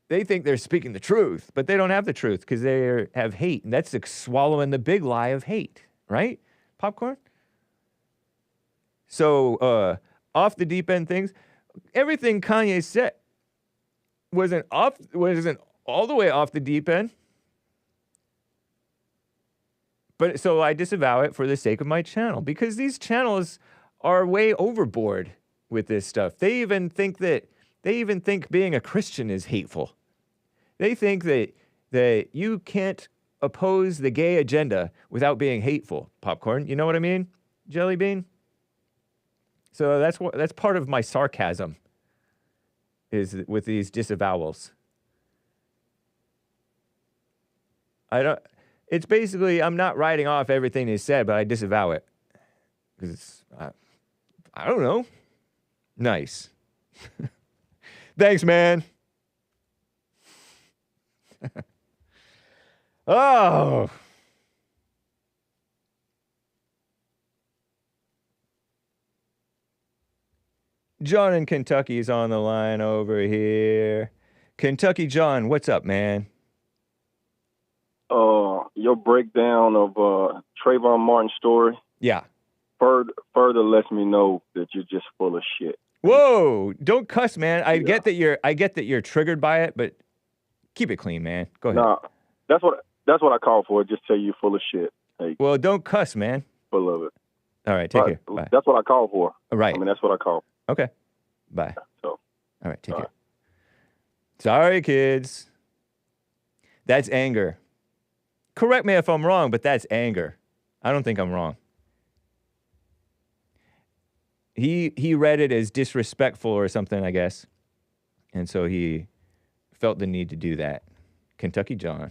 they think they're speaking the truth, but they don't have the truth because they have hate. And that's swallowing the big lie of hate, right? Popcorn? So, off the deep end things, everything Kanye said wasn't all the way off the deep end. But so I disavow it for the sake of my channel because these channels are way overboard with this stuff. They even think being a Christian is hateful. They think that you can't oppose the gay agenda without being hateful. Popcorn, you know what I mean? Jelly bean? So that's part of my sarcasm is with these disavowals. It's basically, I'm not writing off everything he said, but I disavow it. Because it's, I don't know. Nice. Thanks, man. Oh. John in Kentucky is on the line over here. Kentucky John, what's up, man? Your breakdown of Trayvon Martin's story. Yeah. Further lets me know that you're just full of shit. Whoa! Don't cuss, man. I get that you're triggered by it, but keep it clean, man. Go ahead. Nah, that's what I call for. Just tell you full of shit. Hey, well, don't cuss, man. Full of it. All right, take care. Bye. That's what I call for. All right. I mean, that's what I call. Okay. Bye. So. All right, take care. Sorry, kids. That's anger. Correct me if I'm wrong, but that's anger. I don't think I'm wrong. He read it as disrespectful or something, I guess. And so he felt the need to do that. Kentucky John.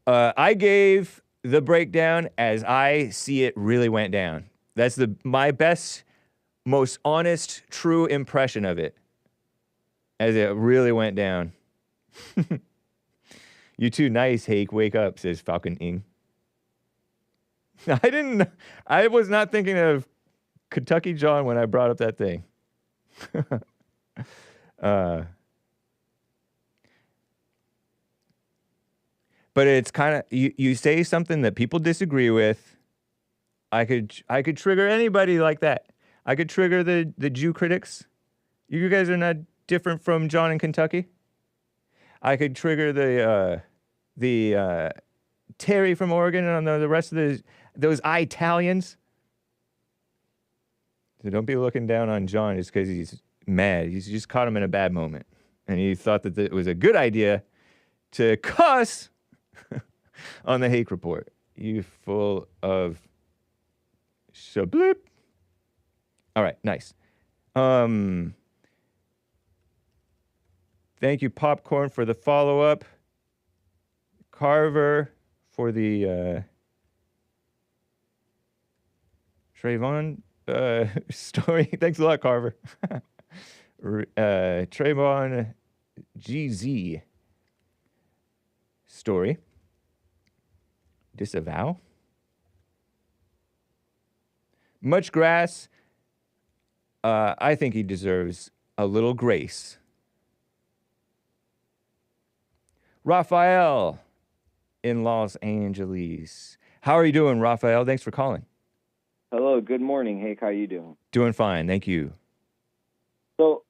I gave the breakdown as I see it really went down. That's my best, most honest, true impression of it. As it really went down. You too nice, Hake. Wake up, says Falcon Ing. I was not thinking of Kentucky John when I brought up that thing. But it's kind of, you say something that people disagree with. I could trigger anybody like that. I could trigger the Jew critics. You guys are not different from John in Kentucky. I could trigger the TERRI from Oregon and the rest of those Italians. So don't be looking down on John just because he's mad. He's just caught him in a bad moment. And he thought that it was a good idea to cuss on the Hake Report. You full of shablip. All right, nice. Thank you, Popcorn, for the follow-up. Carver for the Trayvon story. Thanks a lot, Carver. Trayvon-GZ story. Disavow. Much grass. I think he deserves a little grace. RAFAEL in Los Angeles. How are you doing, RAFAEL? Thanks for calling. Hello, good morning, Hake. How you doing? Doing fine, thank you. So,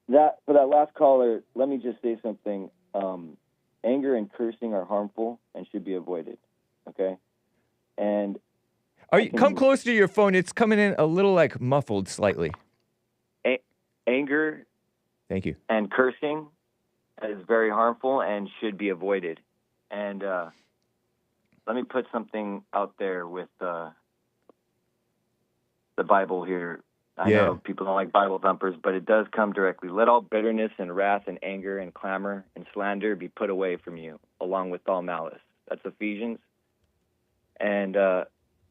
for that last caller, let me just say something. Anger and cursing are harmful and should be avoided. Okay, and come closer to your phone. It's coming in a little like muffled slightly. Anger. Thank you. And cursing is very harmful and should be avoided. And let me put something out there with the Bible here. I know people don't like Bible thumpers, but it does come directly. Let all bitterness and wrath and anger and clamor and slander be put away from you, along with all malice. That's Ephesians. And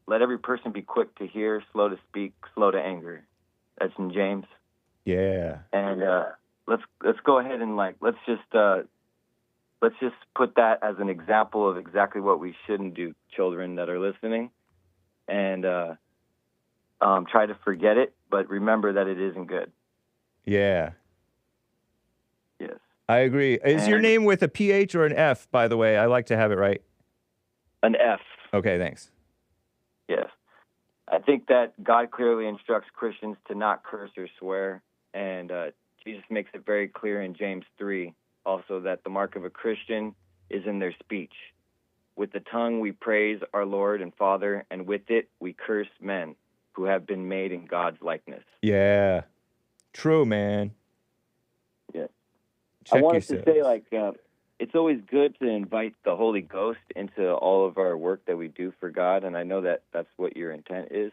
let every person be quick to hear, slow to speak, slow to anger. That's in James. Yeah. And let's go ahead and let's just put that as an example of exactly what we shouldn't do, children that are listening, and try to forget it, but remember that it isn't good. Yeah. Yes. I agree. Is your name with a PH or an F, by the way? I like to have it right. An F. Okay, thanks. Yes. I think that God clearly instructs Christians to not curse or swear, and Jesus makes it very clear in James 3 also that the mark of a Christian is in their speech. With the tongue we praise our Lord and Father, and with it we curse men who have been made in God's likeness. Yeah. True, man. Yeah. Check I wanted yourselves. to say, it's always good to invite the Holy Ghost into all of our work that we do for God, and I know that that's what your intent is.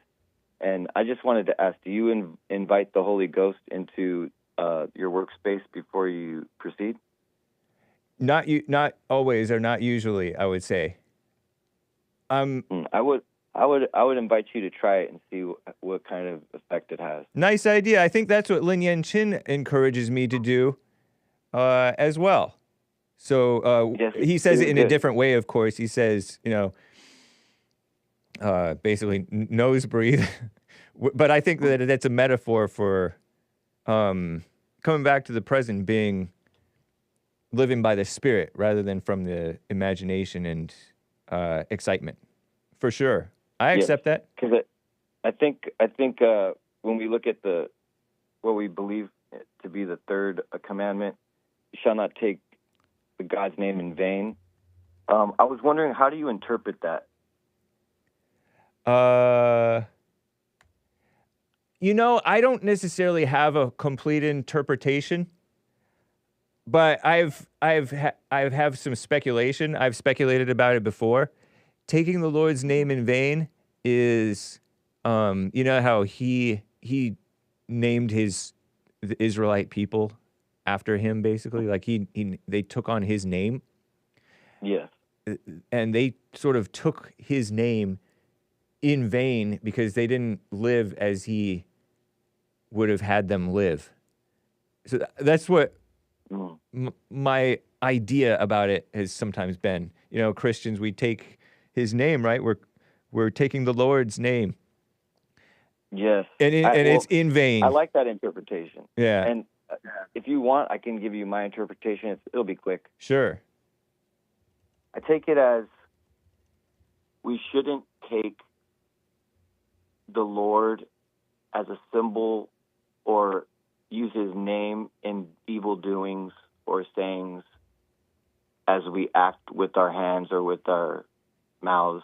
And I just wanted to ask, do you invite the Holy Ghost into your workspace before you proceed? Not always or not usually, I would say. I would invite you to try it and see what kind of effect it has. Nice idea. I think that's what Lin Yan Chin encourages me to do as well. So he says it in a different way, of course. He says, basically nose breathe. But I think that that's a metaphor for coming back to the present, living by the spirit rather than from the imagination and excitement. For sure. I accept that. Because I think when we look at what we believe to be the third commandment, you shall not take the God's name in vain. I was wondering, how do you interpret that? I don't necessarily have a complete interpretation, but I have some speculation. I've speculated about it before. Taking the Lord's name in vain is, how he named the Israelite people after him, basically. Like they took on his name. Yes. And they sort of took his name in vain because they didn't live as he would have had them live. So that's what my idea about it has sometimes been. Christians, we take his name, right? We're taking the Lord's name. Yes. And it's in vain. I like that interpretation. Yeah. And if you want, I can give you my interpretation. It'll be quick. Sure. I take it as we shouldn't take the Lord as a symbol or use his name in evil doings or sayings as we act with our hands or with our mouths,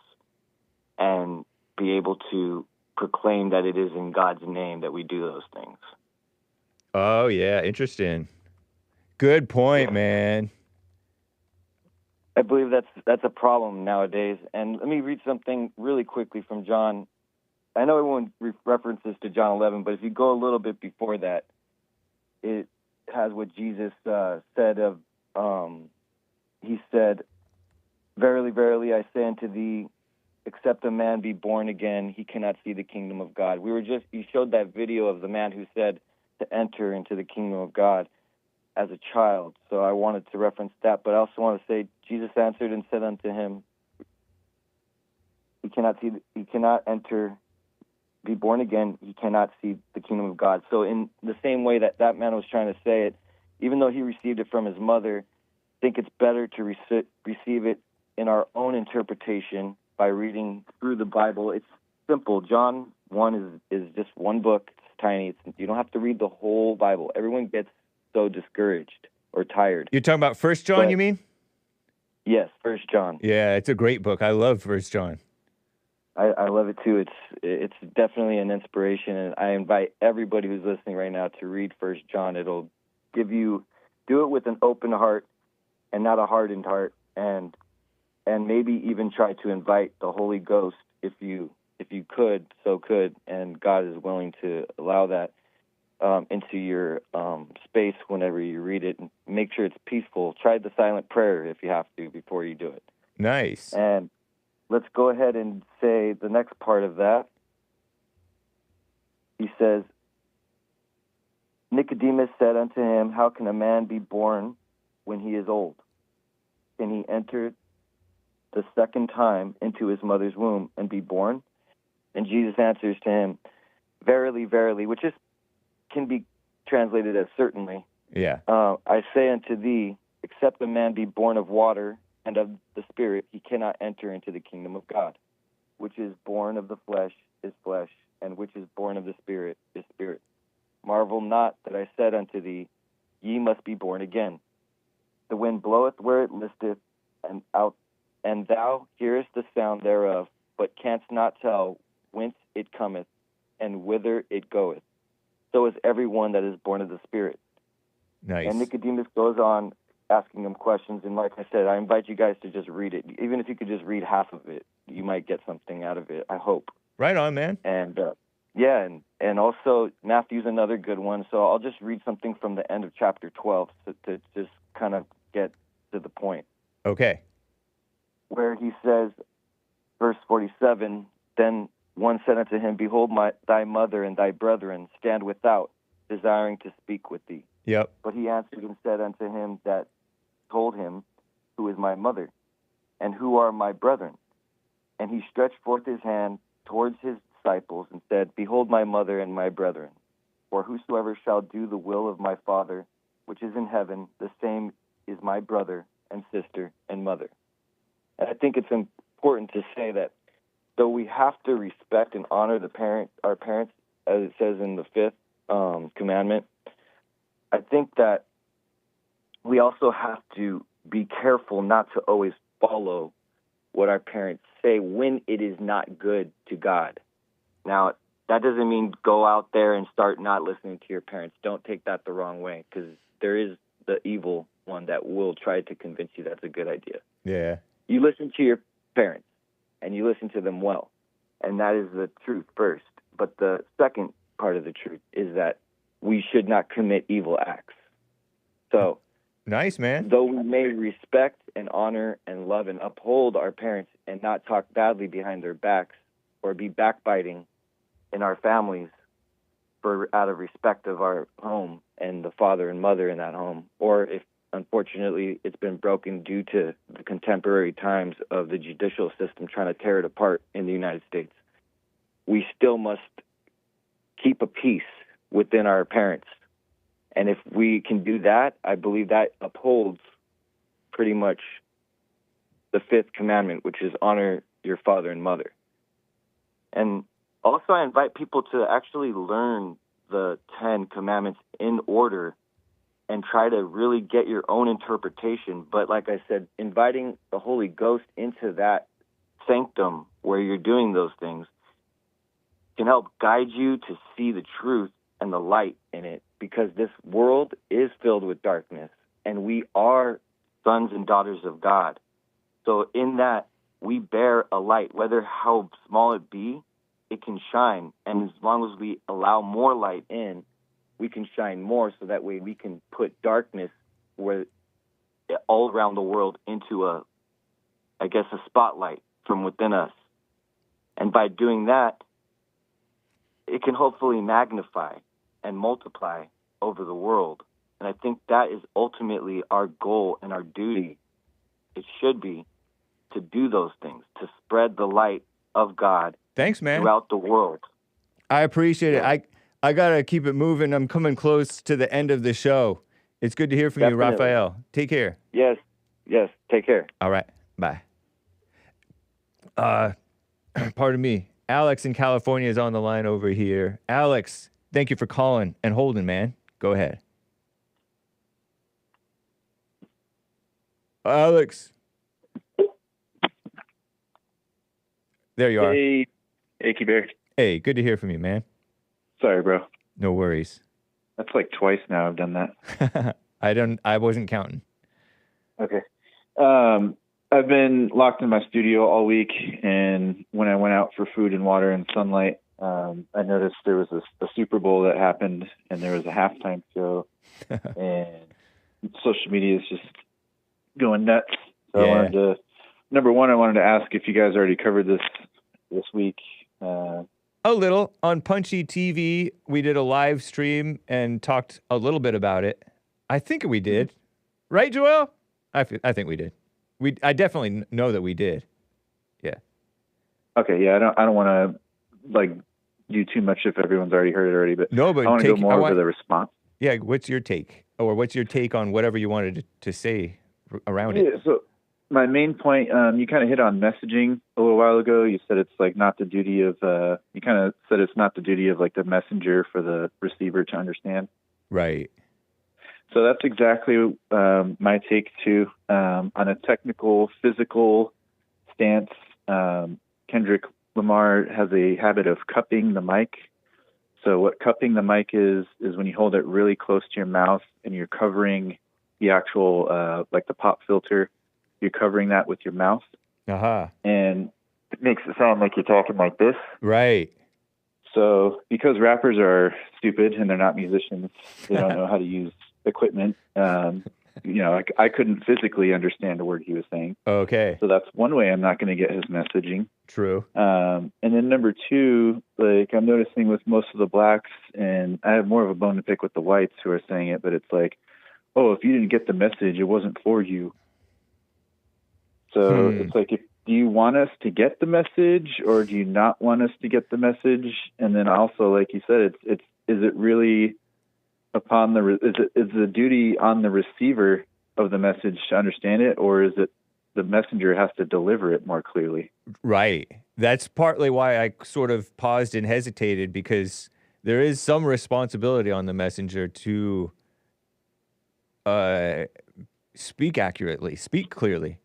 and be able to proclaim that it is in God's name that we do those things. Oh, yeah. Interesting. Good point, man. I believe that's a problem nowadays. And let me read something really quickly from John. I know everyone references to John 11, but if you go a little bit before that, it has what Jesus said of, he said, "Verily, verily, I say unto thee, except a man be born again, he cannot see the kingdom of God." You showed that video of the man who said to enter into the kingdom of God as a child. So I wanted to reference that, but I also want to say, Jesus answered and said unto him, he cannot enter, be born again, he cannot see the kingdom of God. So in the same way that man was trying to say it, even though he received it from his mother, I think it's better to receive it in our own interpretation by reading through the Bible. It's simple. John 1 is just one book. It's tiny. You don't have to read the whole Bible. Everyone gets so discouraged or tired. You're talking about 1 John, you mean? Yes, 1 John. Yeah, it's a great book. I love 1 John. I love it too. It's definitely an inspiration, and I invite everybody who's listening right now to read 1 John. It'll do it with an open heart and not a hardened heart, and maybe even try to invite the Holy Ghost if you could, and God is willing to allow that into your space whenever you read it. And make sure it's peaceful. Try the silent prayer if you have to before you do it. Nice. And let's go ahead and say the next part of that. He says, Nicodemus said unto him, how can a man be born when he is old? Can he enter the second time into his mother's womb and be born? And Jesus answers to him, verily, verily, which can be translated as certainly. Yeah. I say unto thee, except a man be born of water and of the Spirit, he cannot enter into the kingdom of God. Which is born of the flesh is flesh, and which is born of the Spirit is spirit. Marvel not that I said unto thee, ye must be born again. The wind bloweth where it listeth, and thou hearest the sound thereof, but canst not tell whence it cometh, and whither it goeth. So is every one that is born of the Spirit. Nice. And Nicodemus goes on asking him questions, and like I said, I invite you guys to just read it. Even if you could just read half of it, you might get something out of it, I hope. Right on, man. And and also Matthew's another good one, so I'll just read something from the end of chapter 12 to just kind of get to the point. Okay. Where he says, verse 47, then one said unto him, behold, thy mother and thy brethren stand without, desiring to speak with thee. Yep. But he answered and said unto him that told him, who is my mother, and who are my brethren? And he stretched forth his hand towards his disciples and said, behold my mother and my brethren. For whosoever shall do the will of my Father, which is in heaven, the same is my brother and sister and mother. And I think it's important to say that though we have to respect and honor our parents, as it says in the 5th commandment, I think that we also have to be careful not to always follow what our parents say when it is not good to God. Now, that doesn't mean go out there and start not listening to your parents. Don't take that the wrong way, because there is the evil one that will try to convince you that's a good idea. Yeah. You listen to your parents, and you listen to them well, and that is the truth first. But the second part of the truth is that we should not commit evil acts. So, nice, man. Though we may respect and honor and love and uphold our parents and not talk badly behind their backs or be backbiting in our families out of respect of our home and the father and mother in that home, or if unfortunately it's been broken due to the contemporary times of the judicial system trying to tear it apart in the United States, we still must keep a peace within our parents. And if we can do that, I believe that upholds pretty much the 5th commandment, which is honor your father and mother. And also I invite people to actually learn the 10 commandments in order and try to really get your own interpretation. But like I said, inviting the Holy Ghost into that sanctum where you're doing those things can help guide you to see the truth and the light in it, because this world is filled with darkness, and we are sons and daughters of God. So in that, we bear a light, whether how small it be, it can shine. And as long as we allow more light in, we can shine more, so that way we can put darkness all around the world into a spotlight from within us. And by doing that, it can hopefully magnify and multiply over the world. And I think that is ultimately our goal and our duty. It should be to do those things, to spread the light of God. Thanks, man. Throughout the world. I appreciate it. I got to keep it moving. I'm coming close to the end of the show. It's good to hear from you, Raphael. Take care. Yes. Take care. All right. Bye. Pardon me. Alex in California is on the line over here. Alex, thank you for calling and holding, man. Go ahead. Alex. There you are. Hey, Achy Bear. Hey, good to hear from you, man. Sorry, bro. No worries. That's like twice now I've done that. I wasn't counting. Okay. I've been locked in my studio all week, and when I went out for food and water and sunlight, I noticed there was a Super Bowl that happened, and there was a halftime show, and social media is just going nuts. So yeah. I wanted to ask if you guys already covered this week. A little. On Punchy TV, we did a live stream and talked a little bit about it. I think we did. Right, Joel? I think we did. I definitely know that we did. Yeah. Okay, yeah, I don't want to do too much if everyone's already heard it already, but no, but I want to go more over the response. Yeah, what's your take? Or what's your take on whatever you wanted to say around it? Yeah, so my main point, you kind of hit on messaging a little while ago. You said it's not the duty of, the messenger for the receiver to understand. Right. So that's exactly my take too. On a technical, physical stance, Kendrick Lamar has a habit of cupping the mic. So what cupping the mic is when you hold it really close to your mouth and you're covering the actual, the pop filter, you're covering that with your mouth. Uh-huh. And it makes it sound like you're talking like this. Right. So because rappers are stupid and they're not musicians, they don't know how to use equipment. I couldn't physically understand a word he was saying. Okay. So that's one way I'm not going to get his messaging. True. And then number two, like I'm noticing with most of the blacks, and I have more of a bone to pick with the whites who are saying it, but it's like, oh, if you didn't get the message, it wasn't for you. So it's like, do you want us to get the message or do you not want us to get the message? And then also, like you said, is it really upon is the duty on the receiver of the message to understand it, or is it the messenger has to deliver it more clearly? Right. That's partly why I sort of paused and hesitated, because there is some responsibility on the messenger to speak accurately, speak clearly.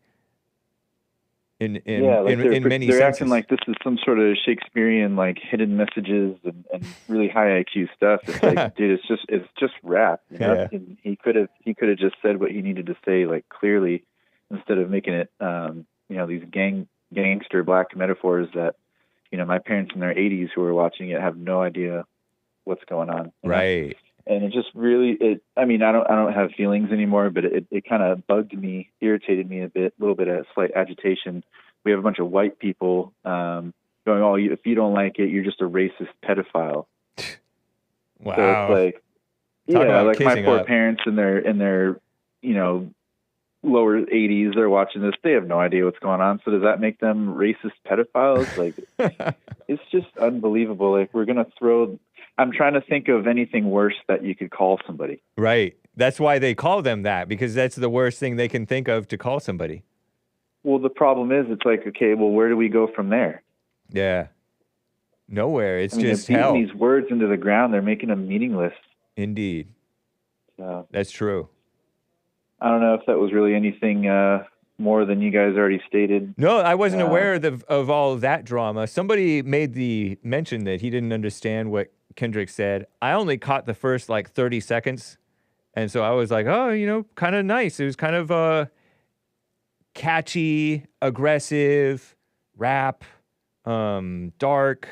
In many they're senses. acting like this is some sort of Shakespearean like hidden messages and really high IQ stuff. It's like, dude, it's just rap. You know? Yeah. And he could have just said what he needed to say like clearly, instead of making it these gangster black metaphors that my parents in their 80s who were watching it have no idea what's going on. Right. And it just really, I don't have feelings anymore, but it kind of bugged me, irritated me a little bit of slight agitation. We have a bunch of white people going, oh, if you don't like it, you're just a racist pedophile. Wow. So it's like, like my poor parents in their lower 80s, they're watching this. They have no idea what's going on. So does that make them racist pedophiles? Like, it's just unbelievable. Like, we're going to throw... I'm trying to think of anything worse that you could call somebody. Right. That's why they call them that, because that's the worst thing they can think of to call somebody. Well, the problem is, it's like, okay, well, where do we go from there? Yeah. Nowhere. It's just they're hell. beating these words into the ground. They're making them meaningless. Indeed. So, that's true. I don't know if that was really anything more than you guys already stated. No, I wasn't aware of all of that drama. Somebody made the mention that he didn't understand what Kendrick said. I only caught the first 30 seconds. And so I was like, oh, kind of nice. It was kind of catchy, aggressive, rap, dark,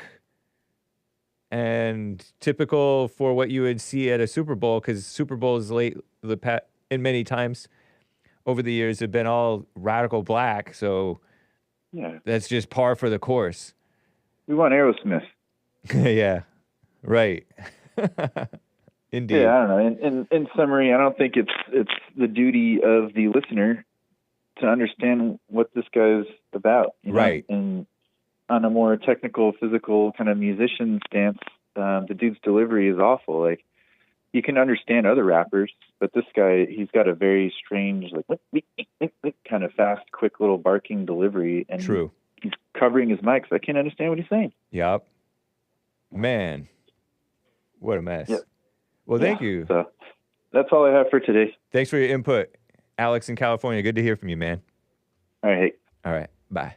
and typical for what you would see at a Super Bowl, because Super Bowls in many times over the years have been all radical black. So that's just par for the course. We want Aerosmith. Yeah. Right. Indeed. Yeah, I don't know. In summary, I don't think it's the duty of the listener to understand what this guy's about. Right. And on a more technical, physical kind of musician stance, the dude's delivery is awful. Like, you can understand other rappers, but this guy, he's got a very strange, kind of fast, quick little barking delivery. And True. He's covering his mic, so I can't understand what he's saying. Yep. Man. What a mess. Yep. Well, thank you. So that's all I have for today. Thanks for your input, Alex in California. Good to hear from you, man. All right. All right. Bye.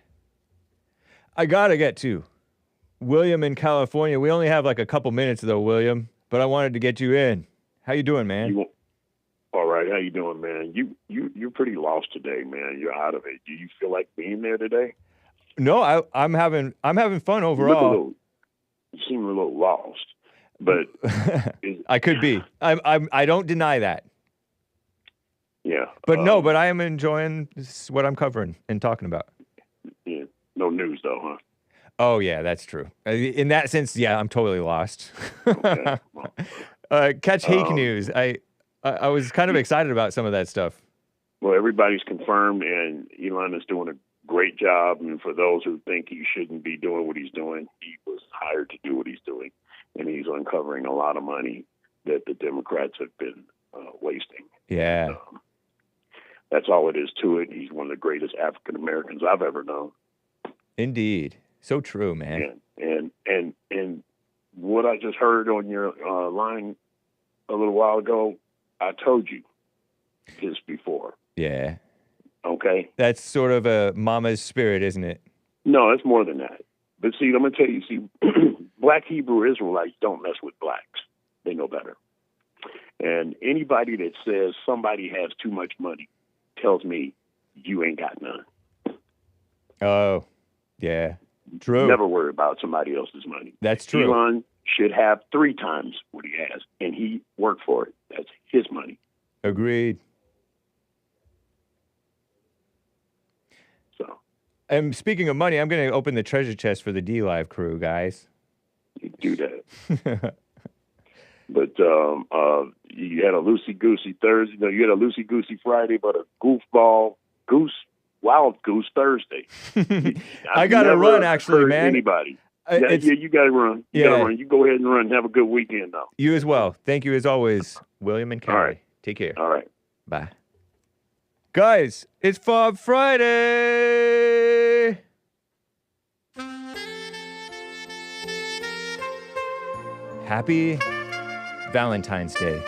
I got to get to William in California. We only have a couple minutes, though, William, but I wanted to get you in. How you doing, man? All right. How you doing, man? You're pretty lost today, man. You're out of it. Do you feel like being there today? No, I'm having fun overall. You seem a little lost. But I could be. I don't deny that. Yeah. But but I am enjoying what I'm covering and talking about. Yeah. No news though, huh? Oh yeah, that's true. In that sense, yeah, I'm totally lost. Okay. Catch Hake news. I was kind of excited about some of that stuff. Well, everybody's confirmed, and Elon is doing a great job. And for those who think he shouldn't be doing what he's doing, he was hired to do what he's doing. And he's uncovering a lot of money that the Democrats have been wasting. Yeah. And, that's all it is to it. He's one of the greatest African Americans I've ever known. Indeed. So true, man. And what I just heard on your line a little while ago, I told you this before. Yeah. Okay? That's sort of a mama's spirit, isn't it? No, it's more than that. But see, I'm going to tell you, Black Hebrew Israelites don't mess with blacks. They know better. And anybody that says somebody has too much money tells me you ain't got none. Oh, yeah. True. Never worry about somebody else's money. That's true. Elon should have 3 times what he has, and he worked for it. That's his money. Agreed. And speaking of money, I'm going to open the treasure chest for the D Live crew, guys. You do that. But you had a loosey-goosey Thursday. No, you had a loosey-goosey Friday, but a wild goose Thursday. I got to run, actually, man. Anybody. Yeah, you got to run. You got to run. You go ahead and run. Have a good weekend, though. You as well. Thank you, as always, William and Carrie. All right. Take care. All right. Bye. Guys, it's Fob Friday. Happy Valentine's Day.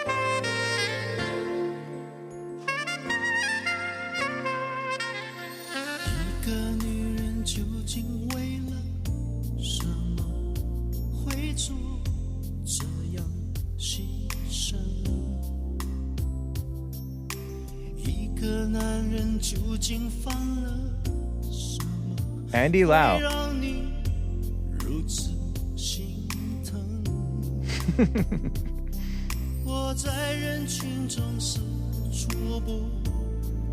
Andy Lau.我在人群中四处不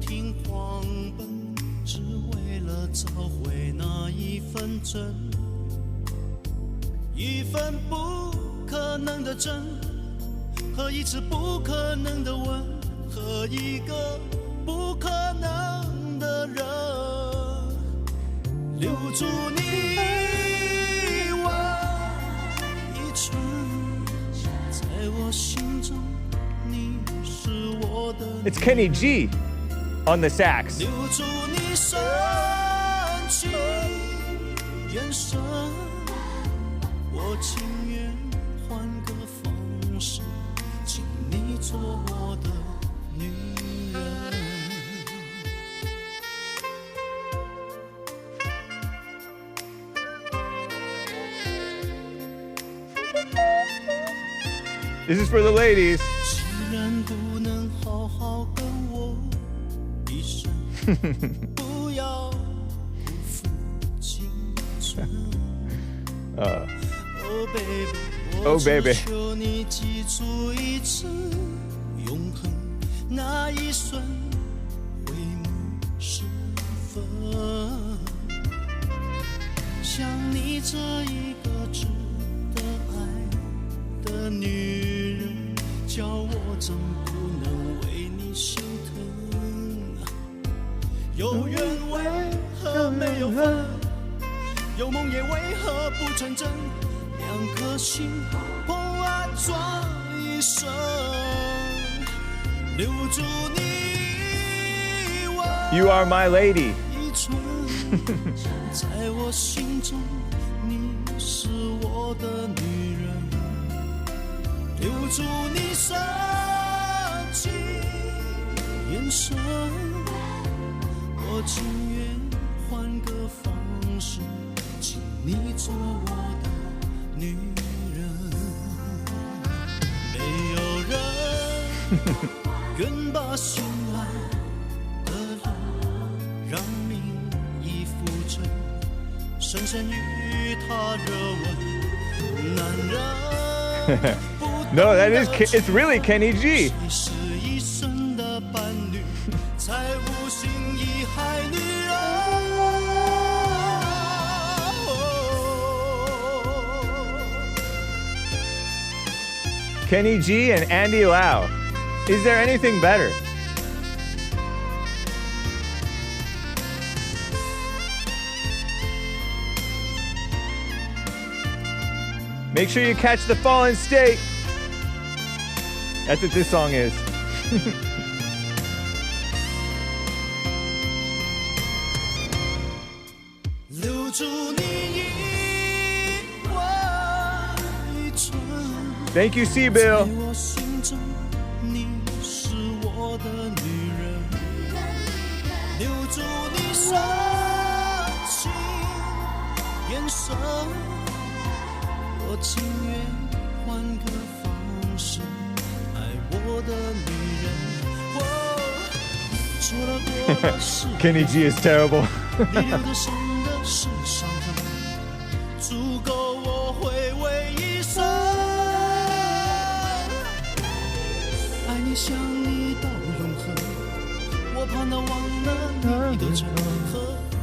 停狂奔，只为了找回那一份真，一份不可能的真，和一次不可能的吻，和一个不可能的人，留住你我一寸，在我心中你是我的。 It's Kenny G on the sax. 留住你深情眼神，我情愿换个方式，请你做我的女人。 This is for the ladies. 既然不能好好跟我一生，不要辜负青春。Oh baby, Oh baby. 求你记住一次，永恒那一瞬，回眸时分，像你这一个值得爱的女人，叫我怎不能为你心疼？有缘为何没有分？有梦也为何不成真？两颗心碰爱撞一生，留住你我 You are my lady. 一寸，在我心中你是我的女人，留住你深情眼神，我情愿换个方式，请你做我的女人。没有人愿把心爱的人让名义浮沉，深深与他热吻，男人。No, that is it's really Kenny G. 是一生的伴侣，才无心遗害女人。Kenny G and Andy Lau. Is there anything better? Make sure you catch the Fallen State. That's what this song is. Thank you, C-Bill. Kenny G is terrible.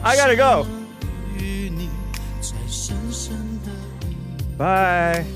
I gotta go. Bye.